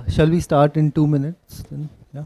Shall we start in 2 minutes then? Yeah.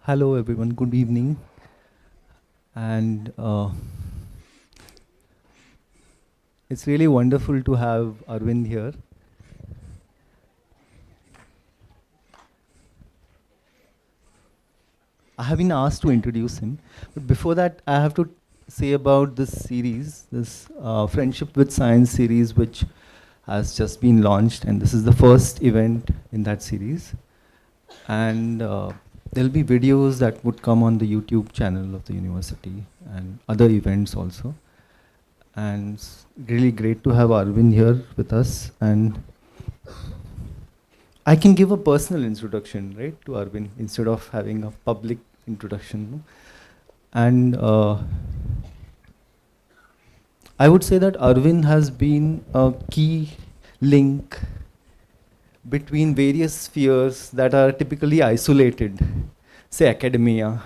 Hello, everyone. Good evening. And it's really wonderful to have Arvind here. I have been asked to introduce him, but before that, I have to say about this series, this Friendship with Science series, which has just been launched, and this is the first event in that series. And there'll be videos that would come on the YouTube channel of the university and other events also. And it's really great to have Arvind here with us. And I can give a personal introduction, right, to Arvind instead of having a public introduction. No? And I would say that Arvind has been a key link between various spheres that are typically isolated, say academia,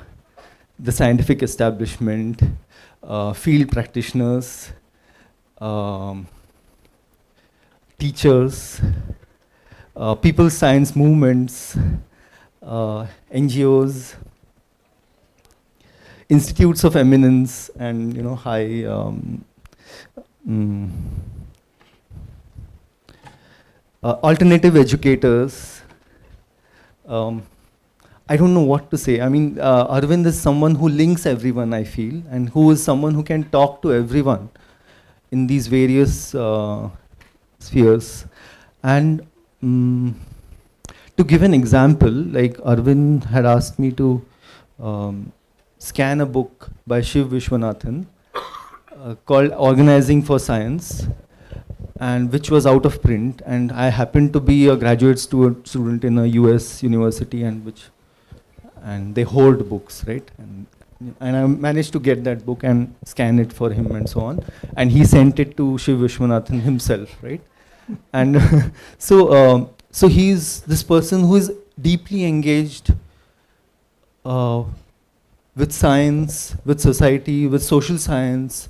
the scientific establishment, field practitioners, teachers, people's science movements, NGOs, institutes of eminence, and high alternative educators. I don't know what to say. I mean, Arvind is someone who links everyone, I feel, and who is someone who can talk to everyone in these various spheres. And to give an example, like Arvind had asked me to scan a book by Shiv Vishwanathan called Organizing for Science, and which was out of print, and I happened to be a graduate student in a US university, and they hold books, right? And I managed to get that book and scan it for him and so on, and he sent it to Shiv Vishwanathan himself, right? And so he's this person who is deeply engaged with science, with society, with social science,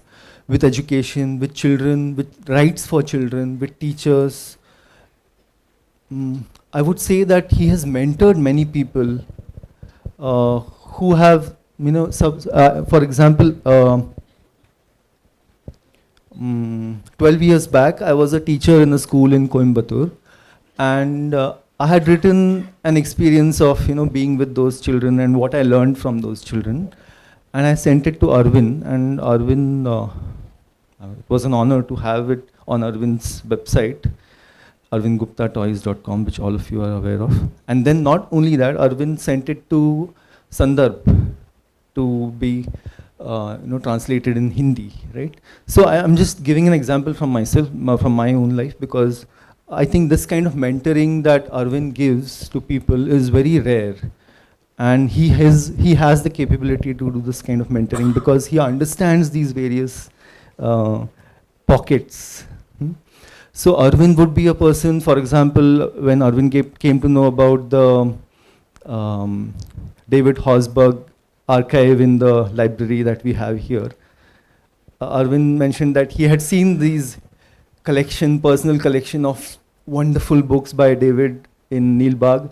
with education, with children, with rights for children, with teachers. I would say that he has mentored many people who have, for example, 12 years back, I was a teacher in a school in Coimbatore, and I had written an experience of, being with those children and what I learned from those children, and I sent it to Arvind, and Arvind, it was an honor to have it on Arvind's website, arvindguptatoys.com, which all of you are aware of. And then not only that, Arvind sent it to Sandarbh, to be translated in Hindi, right? So I'm just giving an example from myself, from my own life, because I think this kind of mentoring that Arvind gives to people is very rare. And he has the capability to do this kind of mentoring because he understands these various pockets. So Arvind would be a person, for example, when Arvind came to know about the David Hosberg archive in the library that we have here, Arvind mentioned that he had seen these personal collection of wonderful books by David in Nilbag.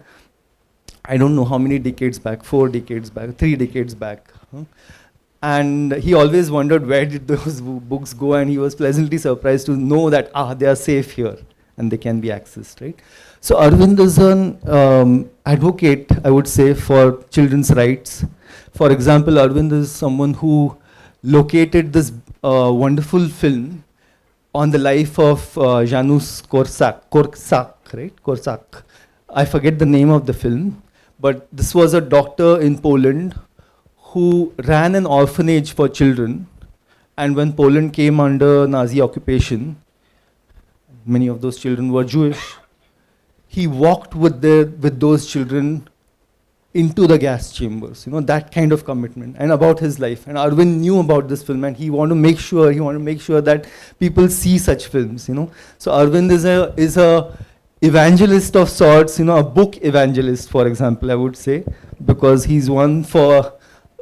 I don't know how many decades back, 4 decades back, 3 decades back. And he always wondered where did those books go, and he was pleasantly surprised to know that they are safe here and they can be accessed, right? So Arvind is an advocate, I would say, for children's rights. For example, Arvind is someone who located this wonderful film on the life of Janusz Korczak, right? Korczak. I forget the name of the film, but this was a doctor in Poland who ran an orphanage for children. And when Poland came under Nazi occupation, many of those children were Jewish. He walked with those children into the gas chambers, that kind of commitment, and about his life. And Arvind knew about this film, and he wanted to make sure that people see such films, So Arvind is a evangelist of sorts, a book evangelist, for example, I would say, because he's one for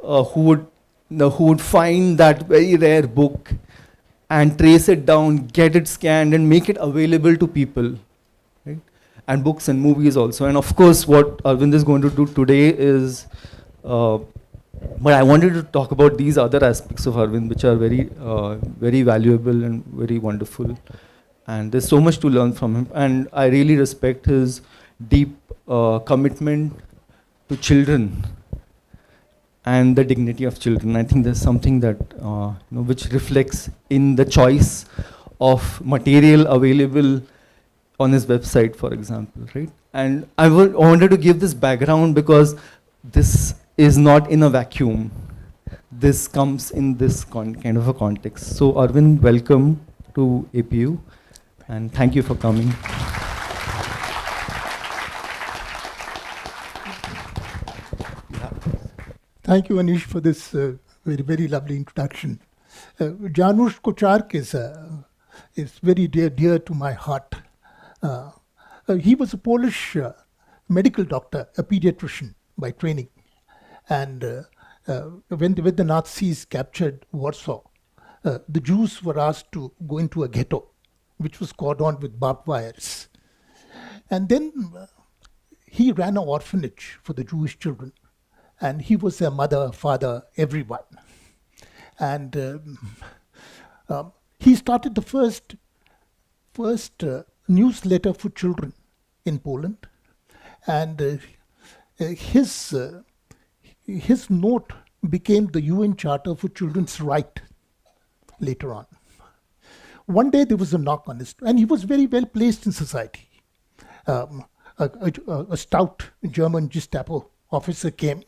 who would find that very rare book and trace it down, get it scanned, and make it available to people, right? And books and movies also. And of course, what Arvind is going to do today is, but I wanted to talk about these other aspects of Arvind, which are very, very valuable and very wonderful. And there's so much to learn from him. And I really respect his deep commitment to children and the dignity of children. I think there's something that which reflects in the choice of material available on his website, for example, right? And I wanted to give this background because this is not in a vacuum. This comes in this kind of a context. So Arvind, welcome to APU, and thank you for coming. Thank you, Anish, for this very, very lovely introduction. Janusz Korczak is very dear to my heart. He was a Polish medical doctor, a pediatrician by training. And when the Nazis captured Warsaw, the Jews were asked to go into a ghetto, which was cordoned with barbed wires. And then he ran an orphanage for the Jewish children. And he was their mother, father, everyone. And he started the first newsletter for children in Poland. And his note became the UN Charter for Children's Right later on. One day there was a knock on his door, and he was very well placed in society. A stout German Gestapo officer came.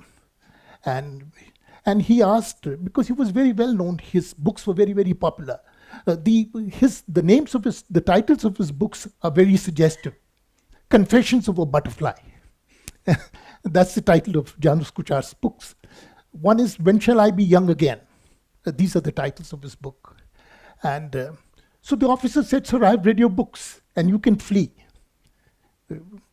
And he asked, because he was very well known, his books were very, very popular. The names of the titles of his books are very suggestive. Confessions of a Butterfly. That's the title of Janusz Korczak's books. One is When Shall I Be Young Again? These are the titles of his book. And so the officer said, sir, I've read your books and you can flee.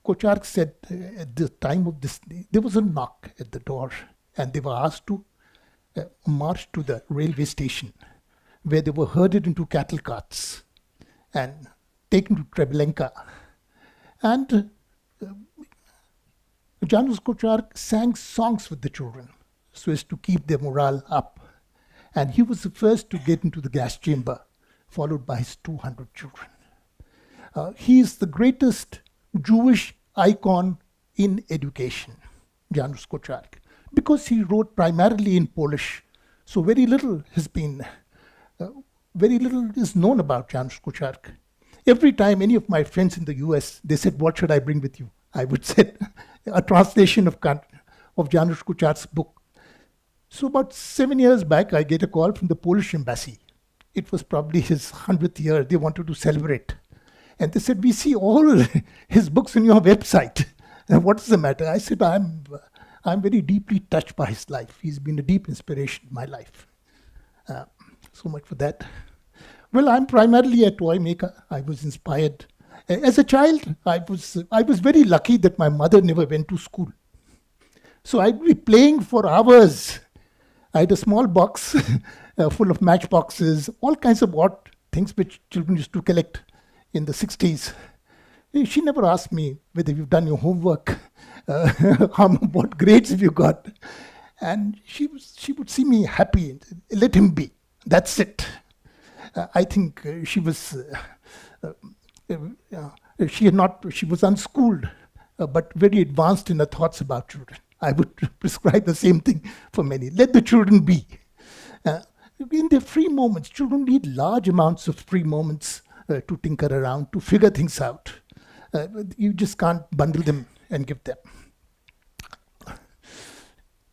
Korczak said at the time of this, there was a knock at the door. And they were asked to march to the railway station, where they were herded into cattle carts and taken to Treblinka. And Janusz Korczak sang songs with the children so as to keep their morale up. And he was the first to get into the gas chamber, followed by his 200 children. He is the greatest Jewish icon in education, Janusz Korczak, because he wrote primarily in Polish. So very little is known about Janusz Korczak. Every time any of my friends in the US, they said, what should I bring with you? I would say a translation of Janusz Korczak's book. So about 7 years back, I get a call from the Polish embassy. It was probably his 100th year. They wanted to celebrate. And they said, we see all his books on your website. And what is the matter? I said, I'm very deeply touched by his life. He's been a deep inspiration in my life. So much for that. Well, I'm primarily a toy maker. I was inspired. As a child, I was very lucky that my mother never went to school. So I'd be playing for hours. I had a small box full of matchboxes, all kinds of odd things which children used to collect in the 60s. She never asked me whether you've done your homework, what grades have you got. And she would see me happy, let him be. That's it. I think she was unschooled, but very advanced in her thoughts about children. I would prescribe the same thing for many. Let the children be. In their free moments, children need large amounts of free moments to tinker around, to figure things out. You just can't bundle them and give them.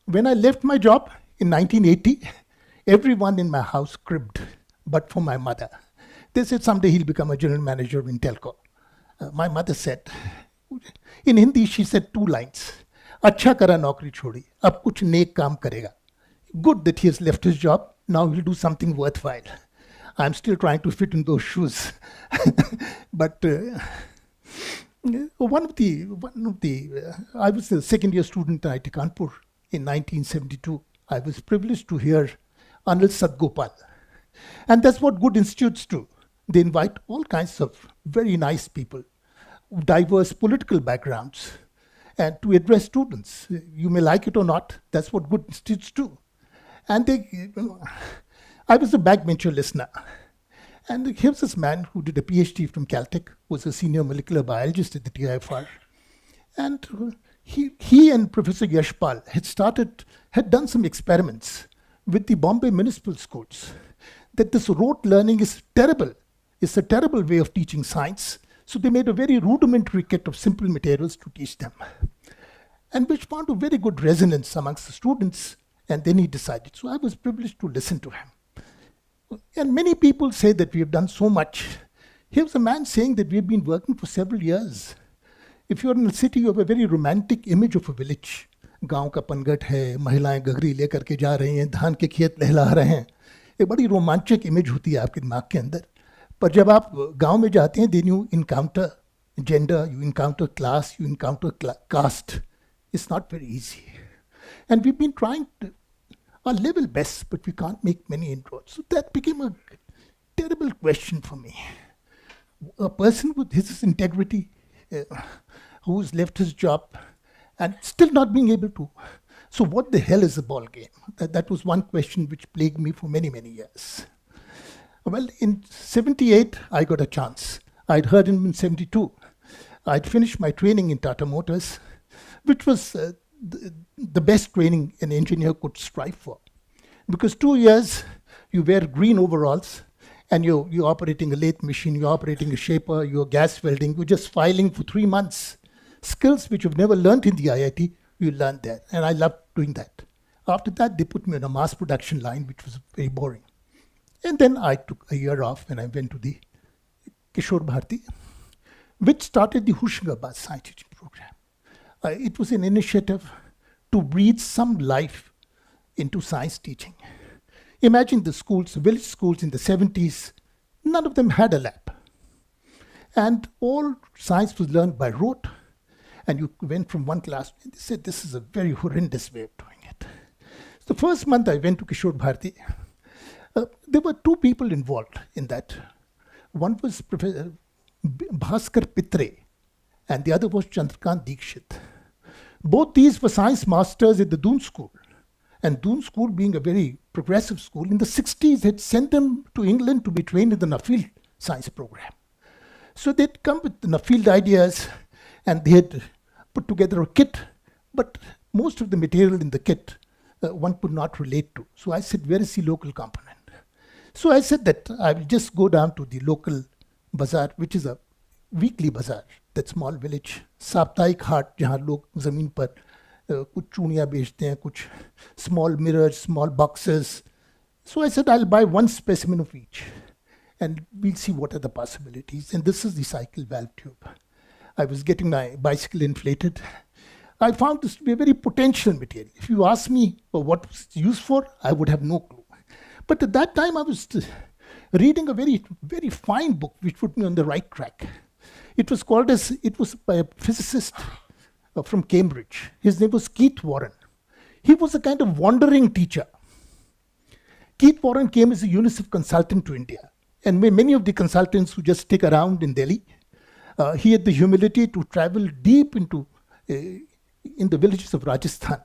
When I left my job in 1980, everyone in my house cribbed, but for my mother. They said someday he'll become a general manager in telco. My mother said, in Hindi, she said 2 lines. अच्छा करा नौकरी छोड़ी, अब कुछ नेक काम करेगा. Good that he has left his job. Now he'll do something worthwhile. I'm still trying to fit in those shoes. But I was a second-year student at IIT Kanpur in 1972. I was privileged to hear Anil Sadgopal. And that's what good institutes do. They invite all kinds of very nice people, diverse political backgrounds, and to address students. You may like it or not, that's what good institutes do. And I was a backbencher listener. And here's this man who did a PhD from Caltech, was a senior molecular biologist at the TIFR. And he and Professor Yashpal had done some experiments with the Bombay municipal schools, that this rote learning is terrible. It's a terrible way of teaching science. So they made a very rudimentary kit of simple materials to teach them, and which found a very good resonance amongst the students. And then he decided. So I was privileged to listen to him. And many people say that we have done so much. Here's a man saying that we've been working for several years. If you're in a city, you have a very romantic image of a village. गांव का पनघट है, महिलाएं गगरी लेकर के जा रही हैं, धान के खेत लहला रहे हैं. एक बड़ी रोमांचक इमेज होती है आपके दिमाग के अंदर. पर जब आप गांव में जाते हैं, then you encounter gender, you encounter class, you encounter caste. It's not very easy. And we've been trying our level best, but we can't make many inroads. So that became a terrible question for me. A person with his integrity, who's left his job and still not being able to. So what the hell is the ball game? That was one question which plagued me for many, many years. Well, in 78, I got a chance. I'd heard him in 72. I'd finished my training in Tata Motors, which was the best training an engineer could strive for. Because 2 years, you wear green overalls, and you're operating a lathe machine, you're operating a shaper, you're gas welding, you're just filing for 3 months. Skills which you've never learned in the IIT, you learn there. And I loved doing that. After that, they put me on a mass production line, which was very boring. And then I took a year off and I went to the Kishore Bharti, which started the Hoshangabad Science Teaching Program. It was an initiative to breathe some life into science teaching. Imagine the schools, village schools in the 70s, none of them had a lab. And all science was learned by rote. And you went from one class, and they said, this is a very horrendous way of doing it. So the first month I went to Kishore Bharti, there were 2 people involved in that. One was Professor Bhaskar Pitre, and the other was Chandrakant Dikshit. Both these were science masters at the Doon School. And Doon School, being a very progressive school, in the 60s had sent them to England to be trained in the Nuffield science program. So they'd come with the Nuffield ideas, and they had put together a kit, but most of the material in the kit one could not relate to. So I said, where is the local component? So I said that I will just go down to the local bazaar, which is a weekly bazaar, that small village, Saptaik Haat, jahan log zameen par कुछ चूड़ियाँ बेचते हैं, कुछ small mirrors, small boxes. So I said, I'll buy one specimen of each and we'll see what are the possibilities. And this is the cycle valve tube. I was getting my bicycle inflated. I found this to be a very potential material. If you ask me for what it's used for, I would have no clue. But at that time, I was reading a very, very fine book which put me on the right track. It was by a physicist from Cambridge. His name was Keith Warren. He was a kind of wandering teacher. Keith Warren came as a UNICEF consultant to India. And many of the consultants who just stick around in Delhi, he had the humility to travel deep into in the villages of Rajasthan.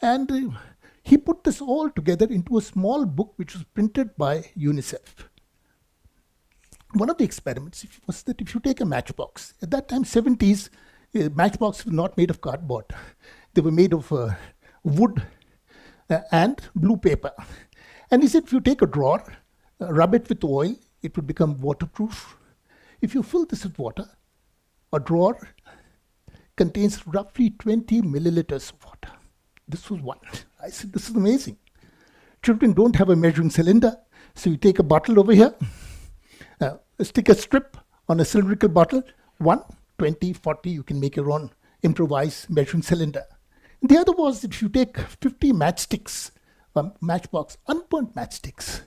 And he put this all together into a small book which was printed by UNICEF. One of the experiments was that if you take a matchbox, at that time, 70s, matchboxes were not made of cardboard. They were made of wood and blue paper. And he said, if you take a drawer, rub it with oil, it would become waterproof. If you fill this with water, a drawer contains roughly 20 milliliters of water. This was one. I said, this is amazing. Children don't have a measuring cylinder. So you take a bottle over here, stick a strip on a cylindrical bottle, 1, 20, 40, you can make your own improvised measuring cylinder. The other was if you take 50 matchsticks, matchbox, unburnt matchsticks,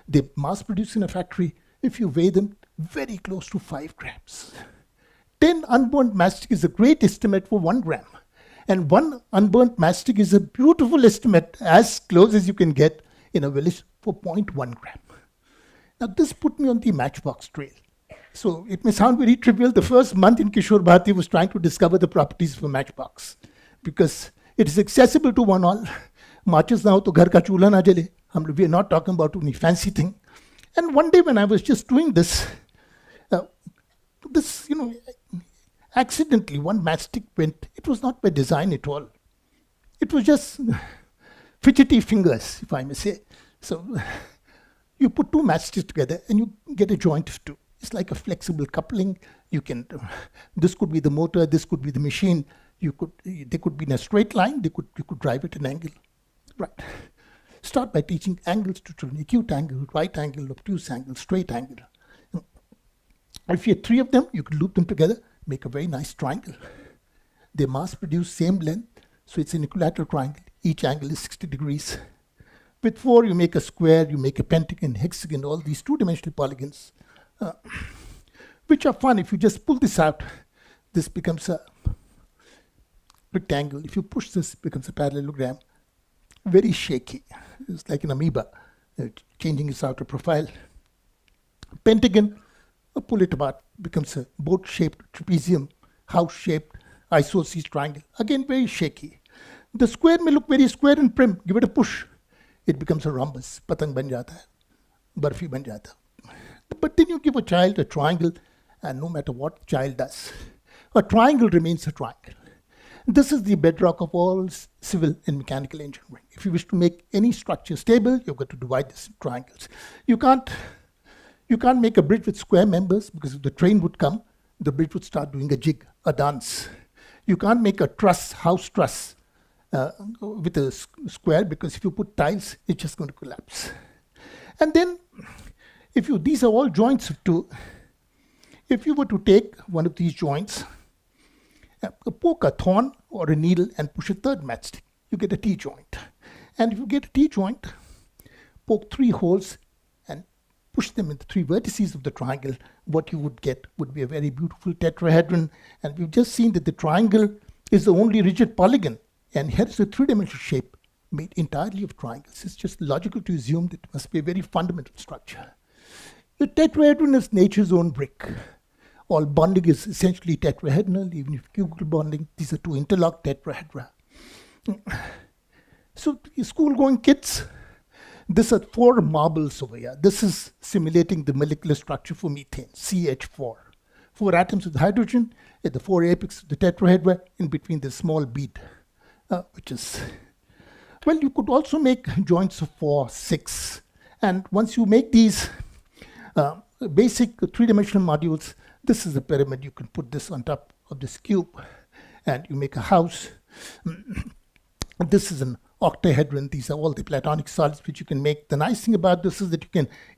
they mass produce in a factory. If you weigh them, very close to 5 grams. 10 unburnt matchstick is a great estimate for 1 gram. And 1 unburnt matchstick is a beautiful estimate, as close as you can get in a village, for 0.1 gram. Now this put me on the matchbox trail. So it may sound very trivial. The first month in Kishore Bharati was trying to discover the properties of a matchbox because it is accessible to one all. Matches now to ghar ka chulha na jale. We are not talking about any fancy thing. And one day when I was just doing this, accidentally one matchstick went. It was not by design at all. It was just fidgety fingers, if I may say. So you put 2 matchsticks together and you get a joint of 2. It's like a flexible coupling. You can, this could be the motor, this could be the machine. They could be in a straight line. You could drive at an angle. Right. Start by teaching angles to children: acute angle, right angle, obtuse angle, straight angle. If you had 3 of them, you could loop them together, make a very nice triangle. They mass produce same length, so it's an equilateral triangle. Each angle is 60 degrees. With 4, you make a square, you make a pentagon, hexagon, all these 2-dimensional polygons, which are fun. If you just pull this out, this becomes a rectangle. If you push this, it becomes a parallelogram. Very shaky. It's like an amoeba, changing its outer profile. Pentagon, pull it apart, becomes a boat-shaped trapezium, house-shaped isosceles triangle. Again, very shaky. The square may look very square and prim. Give it a push. It becomes a rhombus. Patang ban jata hai. Barfi ban jata. But then you give a child a triangle, and no matter what the child does, a triangle remains a triangle. This is the bedrock of all civil and mechanical engineering. If you wish to make any structure stable, you've got to divide this in triangles. You can't make a bridge with square members, because if the train would come, the bridge would start doing a jig, a dance. You can't make a truss, house truss, with a square, because if you put tiles, it's just going to collapse. And then, these are all joints of 2. If you were to take one of these joints, poke a thorn or a needle and push a 3rd matchstick, you get a T-joint. And if you get a T-joint, poke 3 holes and push them in the 3 vertices of the triangle, what you would get would be a very beautiful tetrahedron. And we've just seen that the triangle is the only rigid polygon. And here is a 3-dimensional shape made entirely of triangles. It's just logical to assume that it must be a very fundamental structure. The tetrahedron is nature's own brick. All bonding is essentially tetrahedral, even if cubical bonding. These are 2 interlocked tetrahedra. So, school-going kids, this are 4 marbles over here. This is simulating the molecular structure for methane, CH4. 4 atoms with hydrogen at the 4 apex of the tetrahedra, in between the small bead, which is, well, you could also make joints of 4, 6. And once you make these basic 3-dimensional modules, this is a pyramid. You can put this on top of this cube and you make a house. This is an octahedron. These are all the platonic solids which you can make. The nice thing about this is that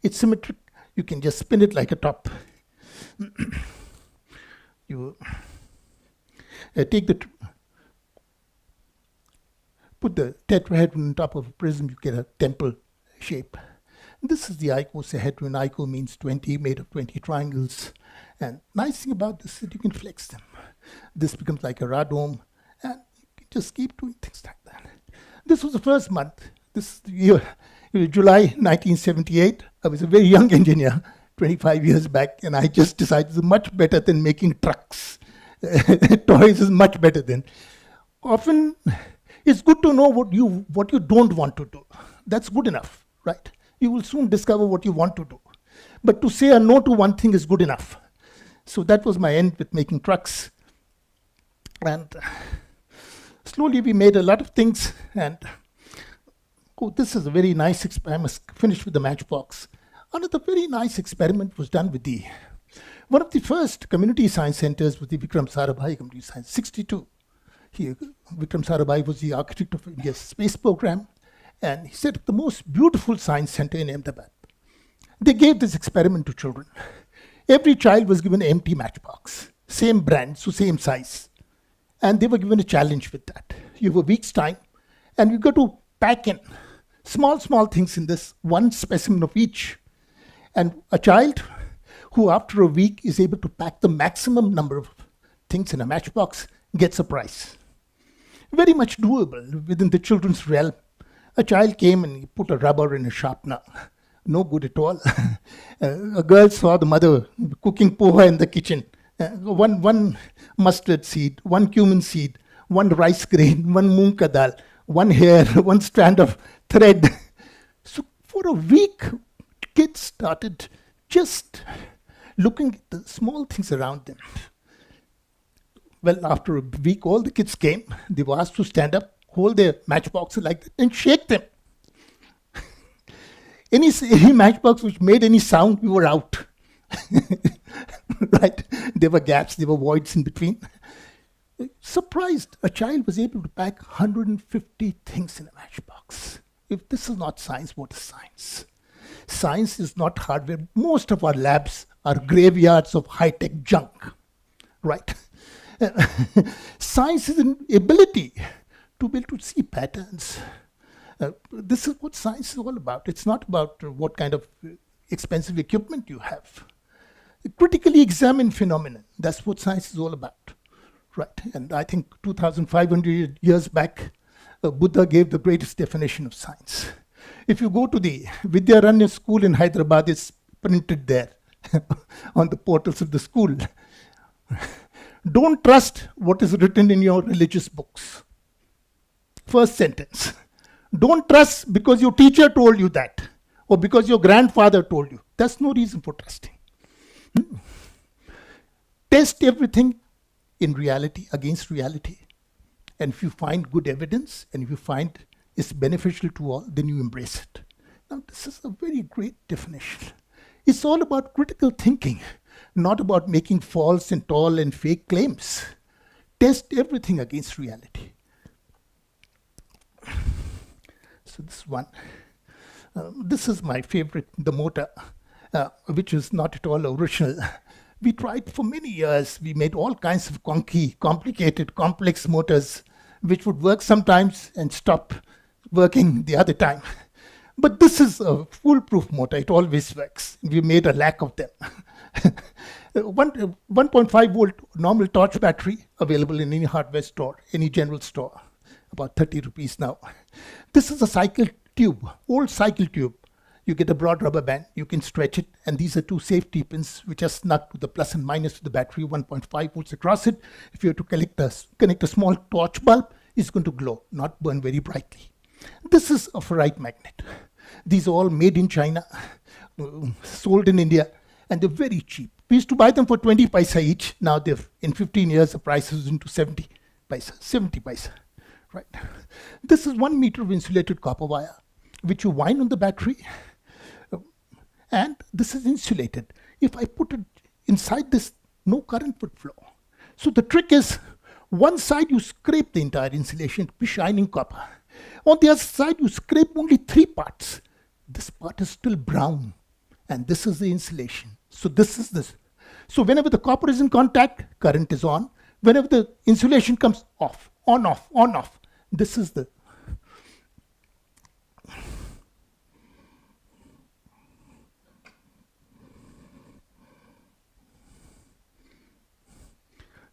it's symmetric. You can just spin it like a top. You put the tetrahedron on top of a prism, you get a temple shape. This is the icosahedron. Ico means 20, made of 20 triangles. And nice thing about this is that you can flex them. This becomes like a radome, and you can just keep doing things like that. This was the first month. This year, July 1978. I was a very young engineer, 25 years back, and I just decided it's much better than making trucks. Toys is much better than. Often, it's good to know what you don't want to do. That's good enough, right? You will soon discover what you want to do. But to say a no to one thing is good enough. So that was my end with making trucks. And slowly we made a lot of things. And this is a very nice experiment. I must finish with the matchbox. Another very nice experiment was done with one of the first community science centers was the Vikram Sarabhai Community Science, 62. Vikram Sarabhai was the architect of India's space program. And he set up the most beautiful science center in Ahmedabad. They gave this experiment to children. Every child was given an empty matchbox, same brand, so same size. And they were given a challenge with that. You have a week's time, and you got to pack in small things in this, one specimen of each. And a child who after a week is able to pack the maximum number of things in a matchbox gets a prize. Very much doable within the children's realm. A child came and he put a rubber in a sharpener. No good at all. A girl saw the mother cooking poha in the kitchen. One mustard seed, one cumin seed, one rice grain, one moong ka dal, one hair, one strand of thread. So for a week, kids started just looking at the small things around them. Well, after a week, all the kids came. They were asked to stand up, hold their matchboxes like that, and shake them. Any matchbox which made any sound, we were out. Right? There were gaps, there were voids in between. Surprised, a child was able to pack 150 things in a matchbox. If this is not science, what is science? Science is not hardware. Most of our labs are graveyards of high-tech junk. Right? Science is an ability to be able to see patterns. This is what science is all about. It's not about what kind of expensive equipment you have. Critically examine phenomena. That's what science is all about. Right? And I think 2,500 years back, Buddha gave the greatest definition of science. If you go to the Vidyaranya school in Hyderabad, it's printed there on the portals of the school. Don't trust what is written in your religious books. First sentence. Don't trust because your teacher told you that, or because your grandfather told you. That's no reason for trusting. Test everything in reality, against reality. And if you find good evidence, and if you find it's beneficial to all, then you embrace it. Now, this is a very great definition. It's all about critical thinking, not about making false and tall and fake claims. Test everything against reality. So this one. This is my favorite, the motor, which is not at all original. We tried for many years. We made all kinds of complicated, complex motors, which would work sometimes and stop working the other time. But this is a foolproof motor. It always works. We made a lack of them. 1.5 volt normal torch battery available in any hardware store, any general store. About 30 rupees now. This is a cycle tube, old cycle tube. You get a broad rubber band, you can stretch it, and these are two safety pins which are snug to the plus and minus of the battery, 1.5 volts across it. If you have to connect a small torch bulb, it's going to glow, not burn very brightly. This is a ferrite magnet. These are all made in China, sold in India, and they're very cheap. We used to buy them for 20 paisa each. Now in 15 years, the price is into 70 paisa. Right. This is 1 meter of insulated copper wire, which you wind on the battery, and this is insulated. If I put it inside this, no current would flow. So the trick is, One side you scrape the entire insulation, be shining copper. On the other side you scrape only 3 parts. This part is still brown, and this is the insulation. So this is this. So whenever the copper is in contact, current is on. Whenever the insulation comes off, on, off, on, off, this is the.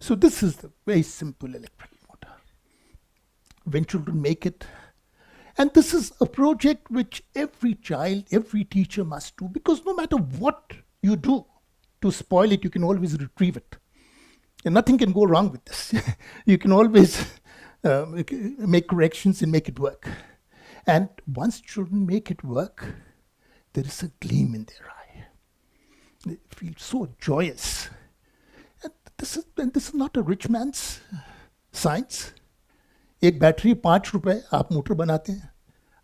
So this is the very simple electric motor. When children make it, and this is a project which every child, every teacher must do, because no matter what you do to spoil it, you can always retrieve it. And nothing can go wrong with this. You can always make corrections and make it work. And once children make it work, there is a gleam in their eye. They feel so joyous. And this is not a rich man's science. एक battery 5 रुपए आप motor बनाते हैं.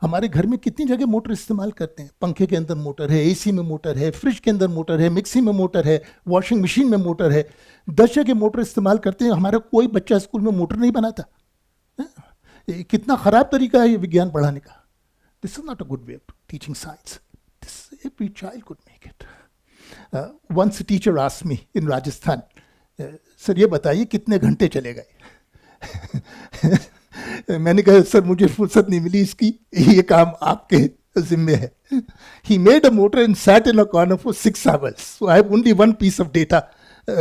हमारे घर में कितनी जगह मोटर इस्तेमाल करते हैं. पंखे के अंदर मोटर है, एसी में मोटर है, फ्रिज के अंदर मोटर है, मिक्सी में मोटर है, वॉशिंग मशीन में मोटर है. 10 जगह मोटर इस्तेमाल करते हैं. हमारा कोई बच्चा स्कूल में मोटर नहीं बनाता. कितना खराब तरीका है ये विज्ञान पढ़ाने का. This is not a good way of teaching science. This every child could make it. Once a teacher asked me in Rajasthan, sir ये बताइए कितने घंटे चले गए. मैंने कहा सर मुझे फुर्सत नहीं मिली इसकी, ये काम आपके जिम्मे है. He made a motor and sat in a corner for 6 hours. So I have only one piece of data.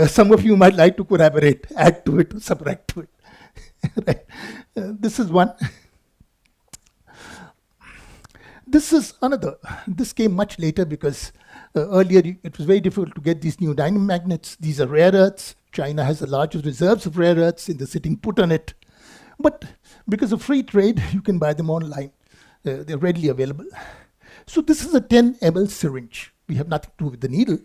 Some of you might like to corroborate, add to it, or subtract to it. Right. This is one. This is another. This came much later because earlier it was very difficult to get these neodymium magnets. These are rare earths. China has the largest reserves of rare earths in the sitting put on it. But because of free trade, you can buy them online. They're readily available. So this is a 10 ml syringe. We have nothing to do with the needle.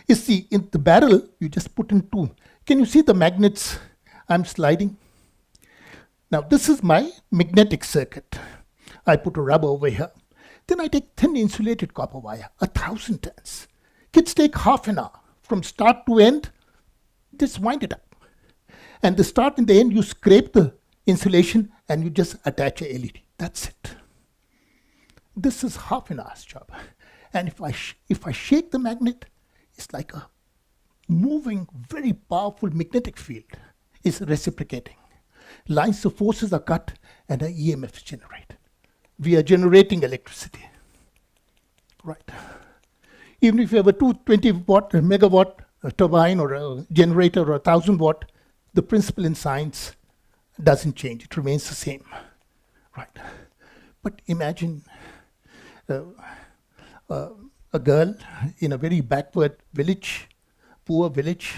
You see, in the barrel, you just put in 2. Can you see the magnets I'm sliding? Now, this is my magnetic circuit. I put a rubber over here. Then I take thin insulated copper wire, 1,000 turns. Kids take half an hour. From start to end, just wind it up. And the start and the end, you scrape the insulation and you just attach a LED. That's it. This is half an hour's job. And if I shake the magnet, it's like a moving, very powerful magnetic field is reciprocating. Lines of forces are cut and an EMF is generated. We are generating electricity. Right. Even if you have a 220 watt, megawatt turbine or a generator or 1,000 watt, the principle in science doesn't change. It remains the same. Right. But imagine a girl in a very backward village, poor village,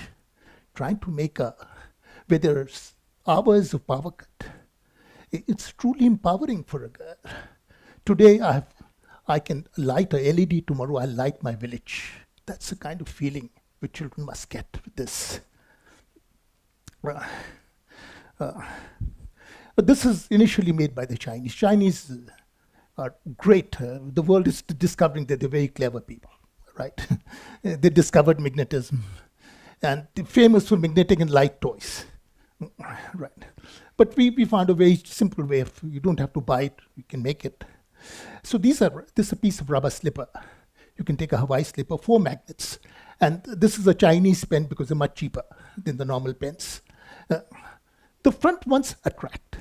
trying to make where there's hours of power cut. It's truly empowering for a girl. Today I can light a LED, tomorrow I'll light my village. That's the kind of feeling which children must get with this. But this is initially made by the Chinese. Chinese are great. The world is discovering that they're very clever people, right? They discovered magnetism and they're famous for magnetic and light toys. Right. But we found a very simple way of, you don't have to buy it, you can make it. So this is a piece of rubber slipper. You can take a Hawaii slipper, 4 magnets. And this is a Chinese pen because they're much cheaper than the normal pens. The front ones attract.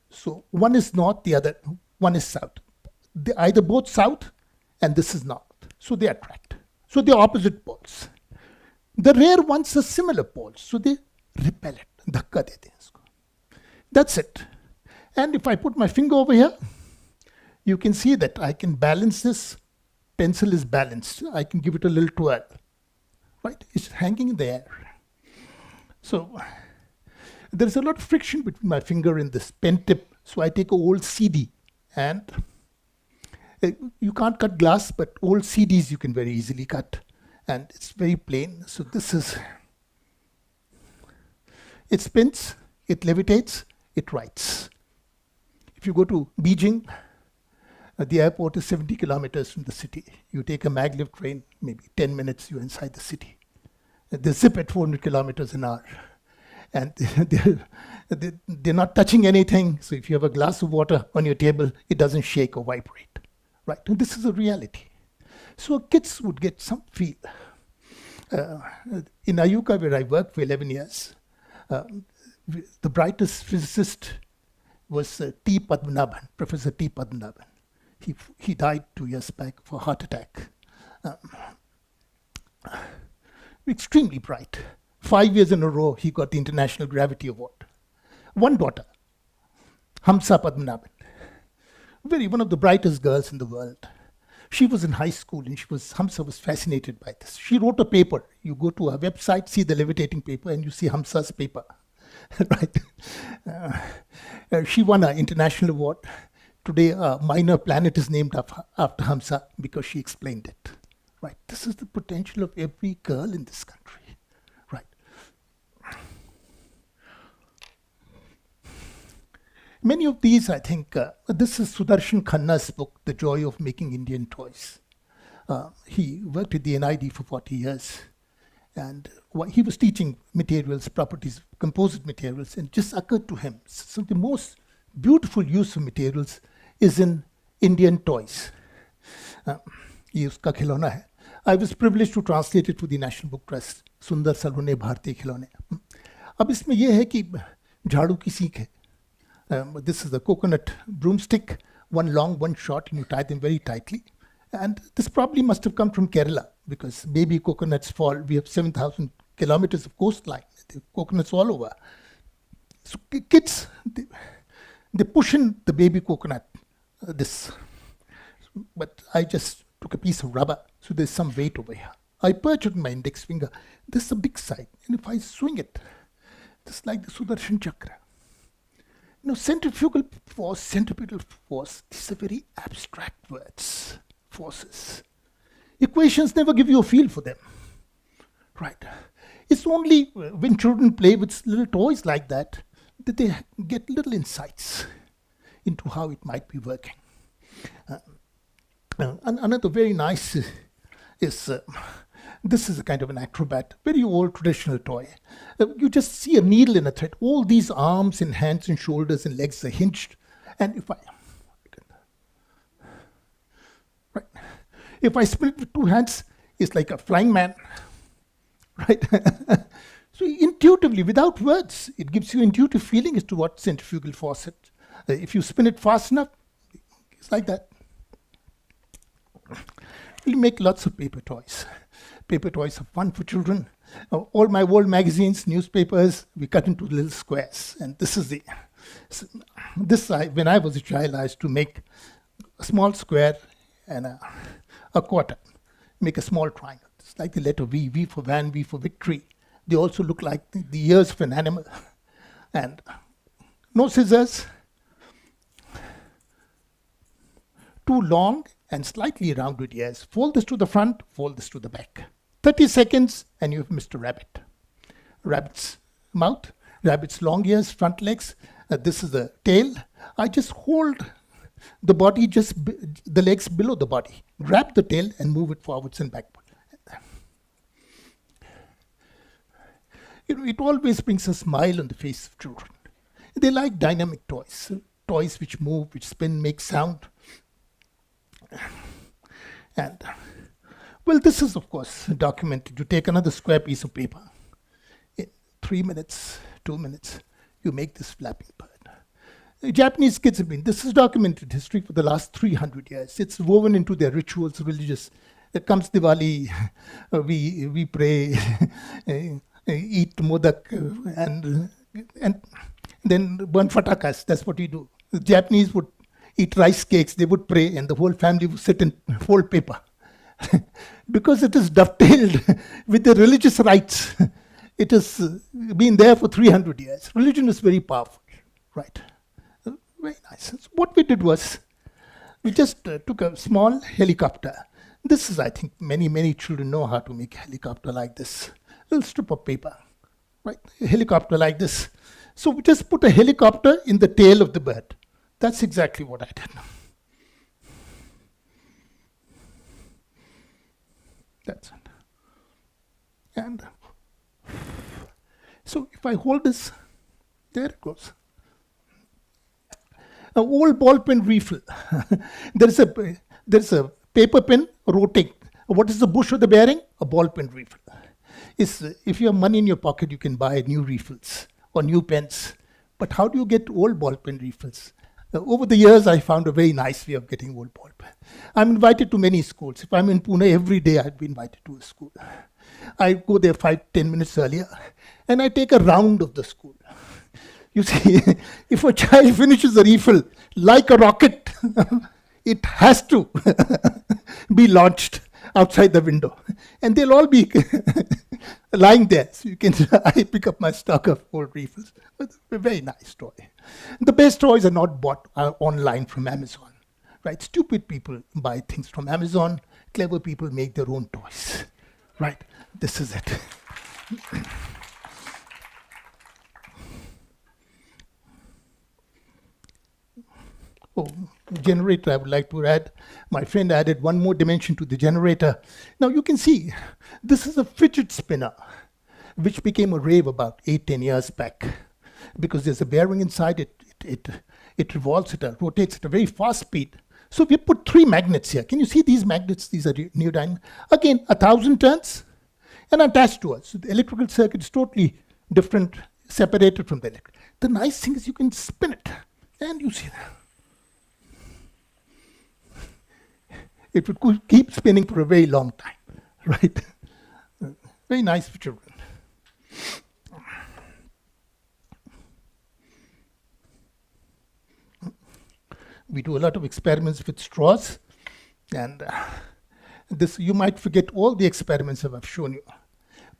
So one is north, the other one is south. They're either both south and this is north. So they attract. So they're opposite poles. The rear ones are similar poles. So they repel it. धक्का देते हैं इसको. That's it. And if I put my finger over here, you can see that I can balance this. Pencil is balanced. I can give it a little twirl. Right? It's hanging in the air. So there's a lot of friction between my finger and this pen tip. So I take an old CD and you can't cut glass, but old CDs you can very easily cut. And it's very plain. So this is, it spins, it levitates, it writes. If you go to Beijing, the airport is 70 kilometers from the city. You take a maglev train, maybe 10 minutes, you're inside the city. They zip at 400 kilometers an hour. and they're not touching anything. So if you have a glass of water on your table, it doesn't shake or vibrate, right? And this is a reality. So kids would get some feel. In Ayuka, where I worked for 11 years, the brightest physicist was T. Padmanabhan, Professor T. Padmanabhan. He died 2 years back of a heart attack. Extremely bright. 5 years in a row, he got the International Gravity Award. One daughter, Hamsa Padmanabhan, one of the brightest girls in the world. She was in high school, and Hamsa was fascinated by this. She wrote a paper. You go to her website, see the levitating paper, and you see Hamsa's paper, right? She won an international award. Today, a minor planet is named after Hamsa because she explained it, right? This is the potential of every girl in this country, right? Many of these, I think, this is Sudarshan Khanna's book, The Joy of Making Indian Toys. He worked at the NID for 40 years. And he was teaching materials, properties, composite materials, and it just occurred to him, some of the most beautiful use of materials is in Indian toys. ये उसका खिलौना है. I was privileged to translate it for the National Book Trust. सुंदर सलोने भारतीय खिलौने. अब इसमें यह है कि झाड़ू की सीख है. This is the coconut broomstick, one long, one short, and you tie them very tightly. And this probably must have come from Kerala because baby coconuts fall. We have 7,000 kilometers of coastline. There are coconuts all over. So kids, they push in the baby coconut, this. But I just took a piece of rubber, so there's some weight over here. I perch it on my index finger. This is a big side. And if I swing it, this is like the Sudarshan Chakra. Centrifugal force, centripetal force, these are very abstract words, forces. Equations never give you a feel for them, right? It's only when children play with little toys like that they get little insights into how it might be working. Another very nice is, this is a kind of an acrobat, very old traditional toy. You just see a needle in a thread. All these arms and hands and shoulders and legs are hinged. And if I spin it with two hands, it's like a flying man, right? So intuitively, without words, it gives you intuitive feeling as to what centrifugal force is. If you spin it fast enough, it's like that. We make lots of paper toys. Paper toys are fun for children. All my old magazines, newspapers, we cut into little squares. And this is when I was a child, I used to make a small square and a quarter, make a small triangle. It's like the letter V, V for van, V for victory. They also look like the ears of an animal. And no scissors, too long and slightly rounded ears. Fold this to the front, fold this to the back. 30 seconds and you've Mr. Rabbit. Rabbit's mouth, rabbit's long ears, front legs. This is the tail. I just hold the body, the legs below the body. Grab the tail and move it forwards and backward. It always brings a smile on the face of children. They like dynamic toys, toys which move, which spin, make sound. And well, this is, of course, documented. You take another square piece of paper. In 3 minutes, 2 minutes, you make this flapping bird. The Japanese kids have this is documented history for the last 300 years. It's woven into their rituals, religious. It comes Diwali, we pray, eat modak, and then burn fatakas. That's what we do. The Japanese would eat rice cakes, they would pray, and the whole family would sit and fold paper. Because it is dovetailed with the religious rites. It has been there for 300 years. Religion is very powerful, right? Very nice. So what we did was, we just took a small helicopter. This is, I think, many children know how to make a helicopter like this. A little strip of paper, right? A helicopter like this. So we just put a helicopter in the tail of the bird. That's exactly what I did. That's it. And So if I hold this, there it goes. An old ball pen refill. there's a paper pen rotating. What is the bush of the bearing? A ball pen refill. If you have money in your pocket, you can buy new refills or new pens. But how do you get old ball pen refills? Over the years, I found a very nice way of getting old ball pen. I'm invited to many schools. If I'm in Pune every day, I'd be invited to a school. I go there 5-10 minutes earlier, and I take a round of the school. You see, if a child finishes a refill like a rocket, it has to be launched outside the window. And they'll all be lying there. So you can, I pick up my stock of old refills. It's a very nice toy. The best toys are not bought online from Amazon. Right? Stupid people buy things from Amazon. Clever people make their own toys. Right? This is it. Oh, generator, I would like to add. My friend added one more dimension to the generator. Now you can see, this is a fidget spinner, which became a rave about 8-10 years back. Because there's a bearing inside it revolves, it rotates at a very fast speed. So we put 3 magnets here. Can you see these magnets? These are neodymium. Again, 1,000 turns and attached to us. So the electrical circuit is totally different, separated from the electric. The nice thing is you can spin it, and you see that. It would keep spinning for a very long time, right? Very nice for children. We do a lot of experiments with straws, and this you might forget all the experiments that I've shown you.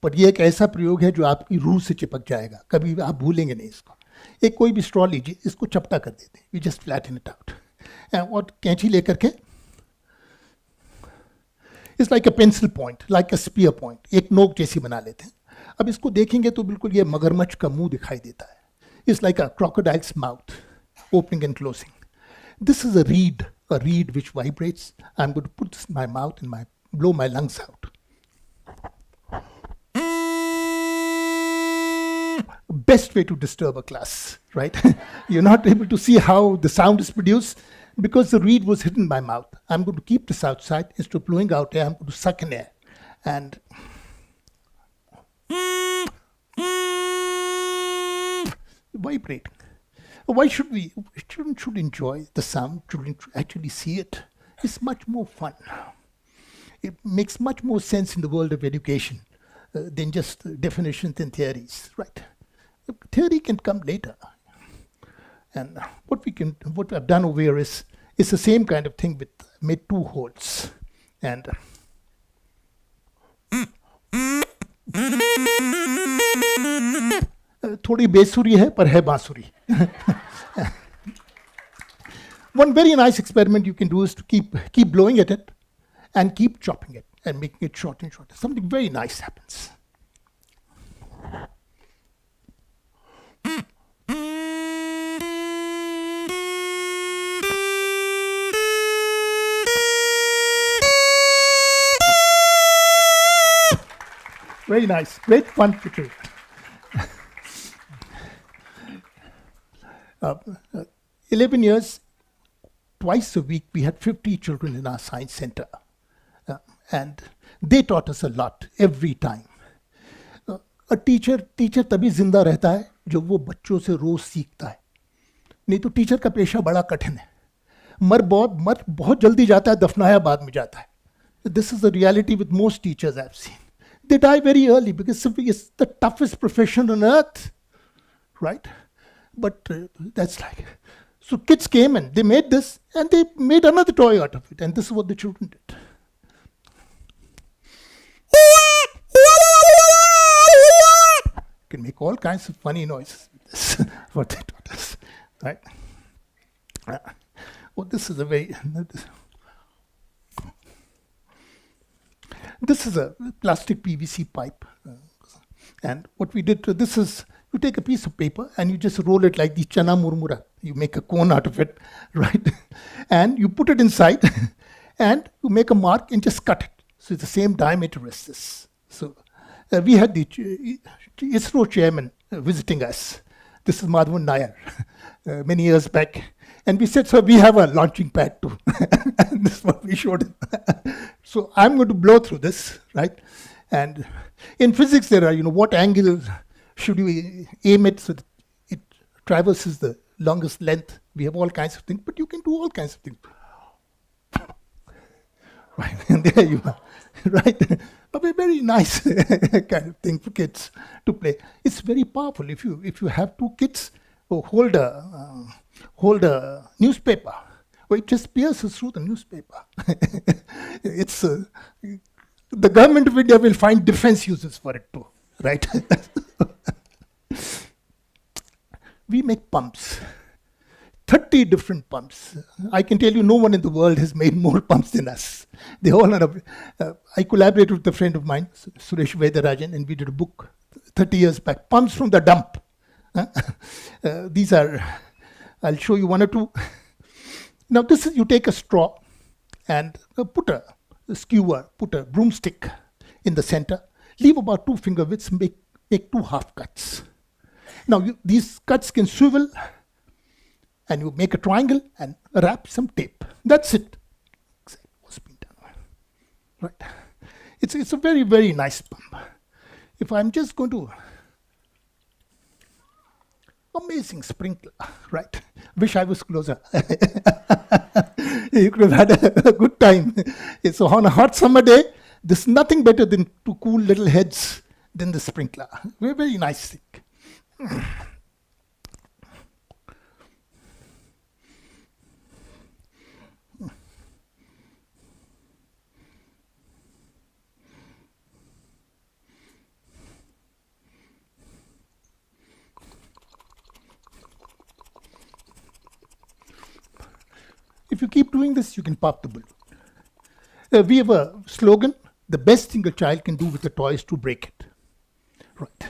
But ये एक ऐसा प्रयोग है जो आपकी रूह से चिपक जाएगा, कभी आप भूलेंगे नहीं इसको. एक कोई भी straw लीजिए, इसको चपटा कर देते हैं. We just flatten it out. और कैंची लेकर के It's like a pencil point, like a spear point. एक नोक जैसी बना लेते हैं. अब इसको देखेंगे तो बिल्कुल ये मगरमच्छ का मुंह दिखाई देता है. It's like a crocodile's mouth, opening and closing. This is a reed which vibrates. I'm going to put this in my mouth and blow my lungs out. Best way to disturb a class, right? You're not able to see how the sound is produced. Because the reed was hidden in my mouth, I'm going to keep this outside. Instead of blowing out air, I'm going to suck in air. And vibrating. Why should we? Children should enjoy the sound. Children should actually see it. It's much more fun. It makes much more sense in the world of education than just definitions and theories, right? Theory can come later. And what I've done over here is the same kind of thing with made 2 holes. And थोड़ी बेसुरी है पर है बांसुरी. One very nice experiment you can do is to keep blowing at it and keep chopping it and making it short and shorter. Something very nice happens. Very nice, great fun for children. 11 years, twice a week, we had 50 children in our science center. And they taught us a lot every time. A teacher तभी जिंदा रहता है जब वो बच्चों से रोज सीखता है. नहीं तो टीचर का पेशा बड़ा कठिन है. मर बहुत जल्दी जाता है, दफनाया बाद में जाता है. This is the reality with most teachers I've seen. They die very early because it's the toughest profession on earth, right? But that's like, so kids came and they made this and they made another toy out of it, and this is what the children did. You can make all kinds of funny noises with this, what they taught us, right? Well, this is a very, this is a plastic PVC pipe. And what we did, this is, you take a piece of paper and you just roll it like the chana murmura. You make a cone out of it, right? And you put it inside and you make a mark and just cut it. So it's the same diameter as this. So we had the ISRO chairman visiting us. This is Madhavan Nair, many years back. And we said, sir, we have a launching pad too. And this is what we showed him. So I'm going to blow through this, right? And in physics, there are, what angle should you aim it so that it traverses the longest length? We have all kinds of things, but you can do all kinds of things. Right, and there you are, right? A very nice kind of thing for kids to play. It's very powerful. If you have two kids who hold a newspaper, well, it just pierces through the newspaper. It's the government of India will find defense uses for it too, right? We make pumps. 30 different pumps. I can tell you no one in the world has made more pumps than us. They all are. I collaborated with a friend of mine, Suresh Vedarajan, and we did a book 30 years back, Pumps from the Dump. These are, I'll show you one or two. Now this is, you take a straw and put a skewer, put a broomstick in the center, leave about 2 finger widths, make 2 half cuts. Now these cuts can swivel, and you make a triangle and wrap some tape. That's it. Exactly what's been done. Right. It's a very, very nice pump. If I'm just going to, amazing sprinkler, right? Wish I was closer. You could have had a good time. So on a hot summer day, there's nothing better than to cool little heads than the sprinkler. Very, very nice thing. If you keep doing this, you can pop the balloon. We have a slogan, the best thing a child can do with a toy is to break it. Right.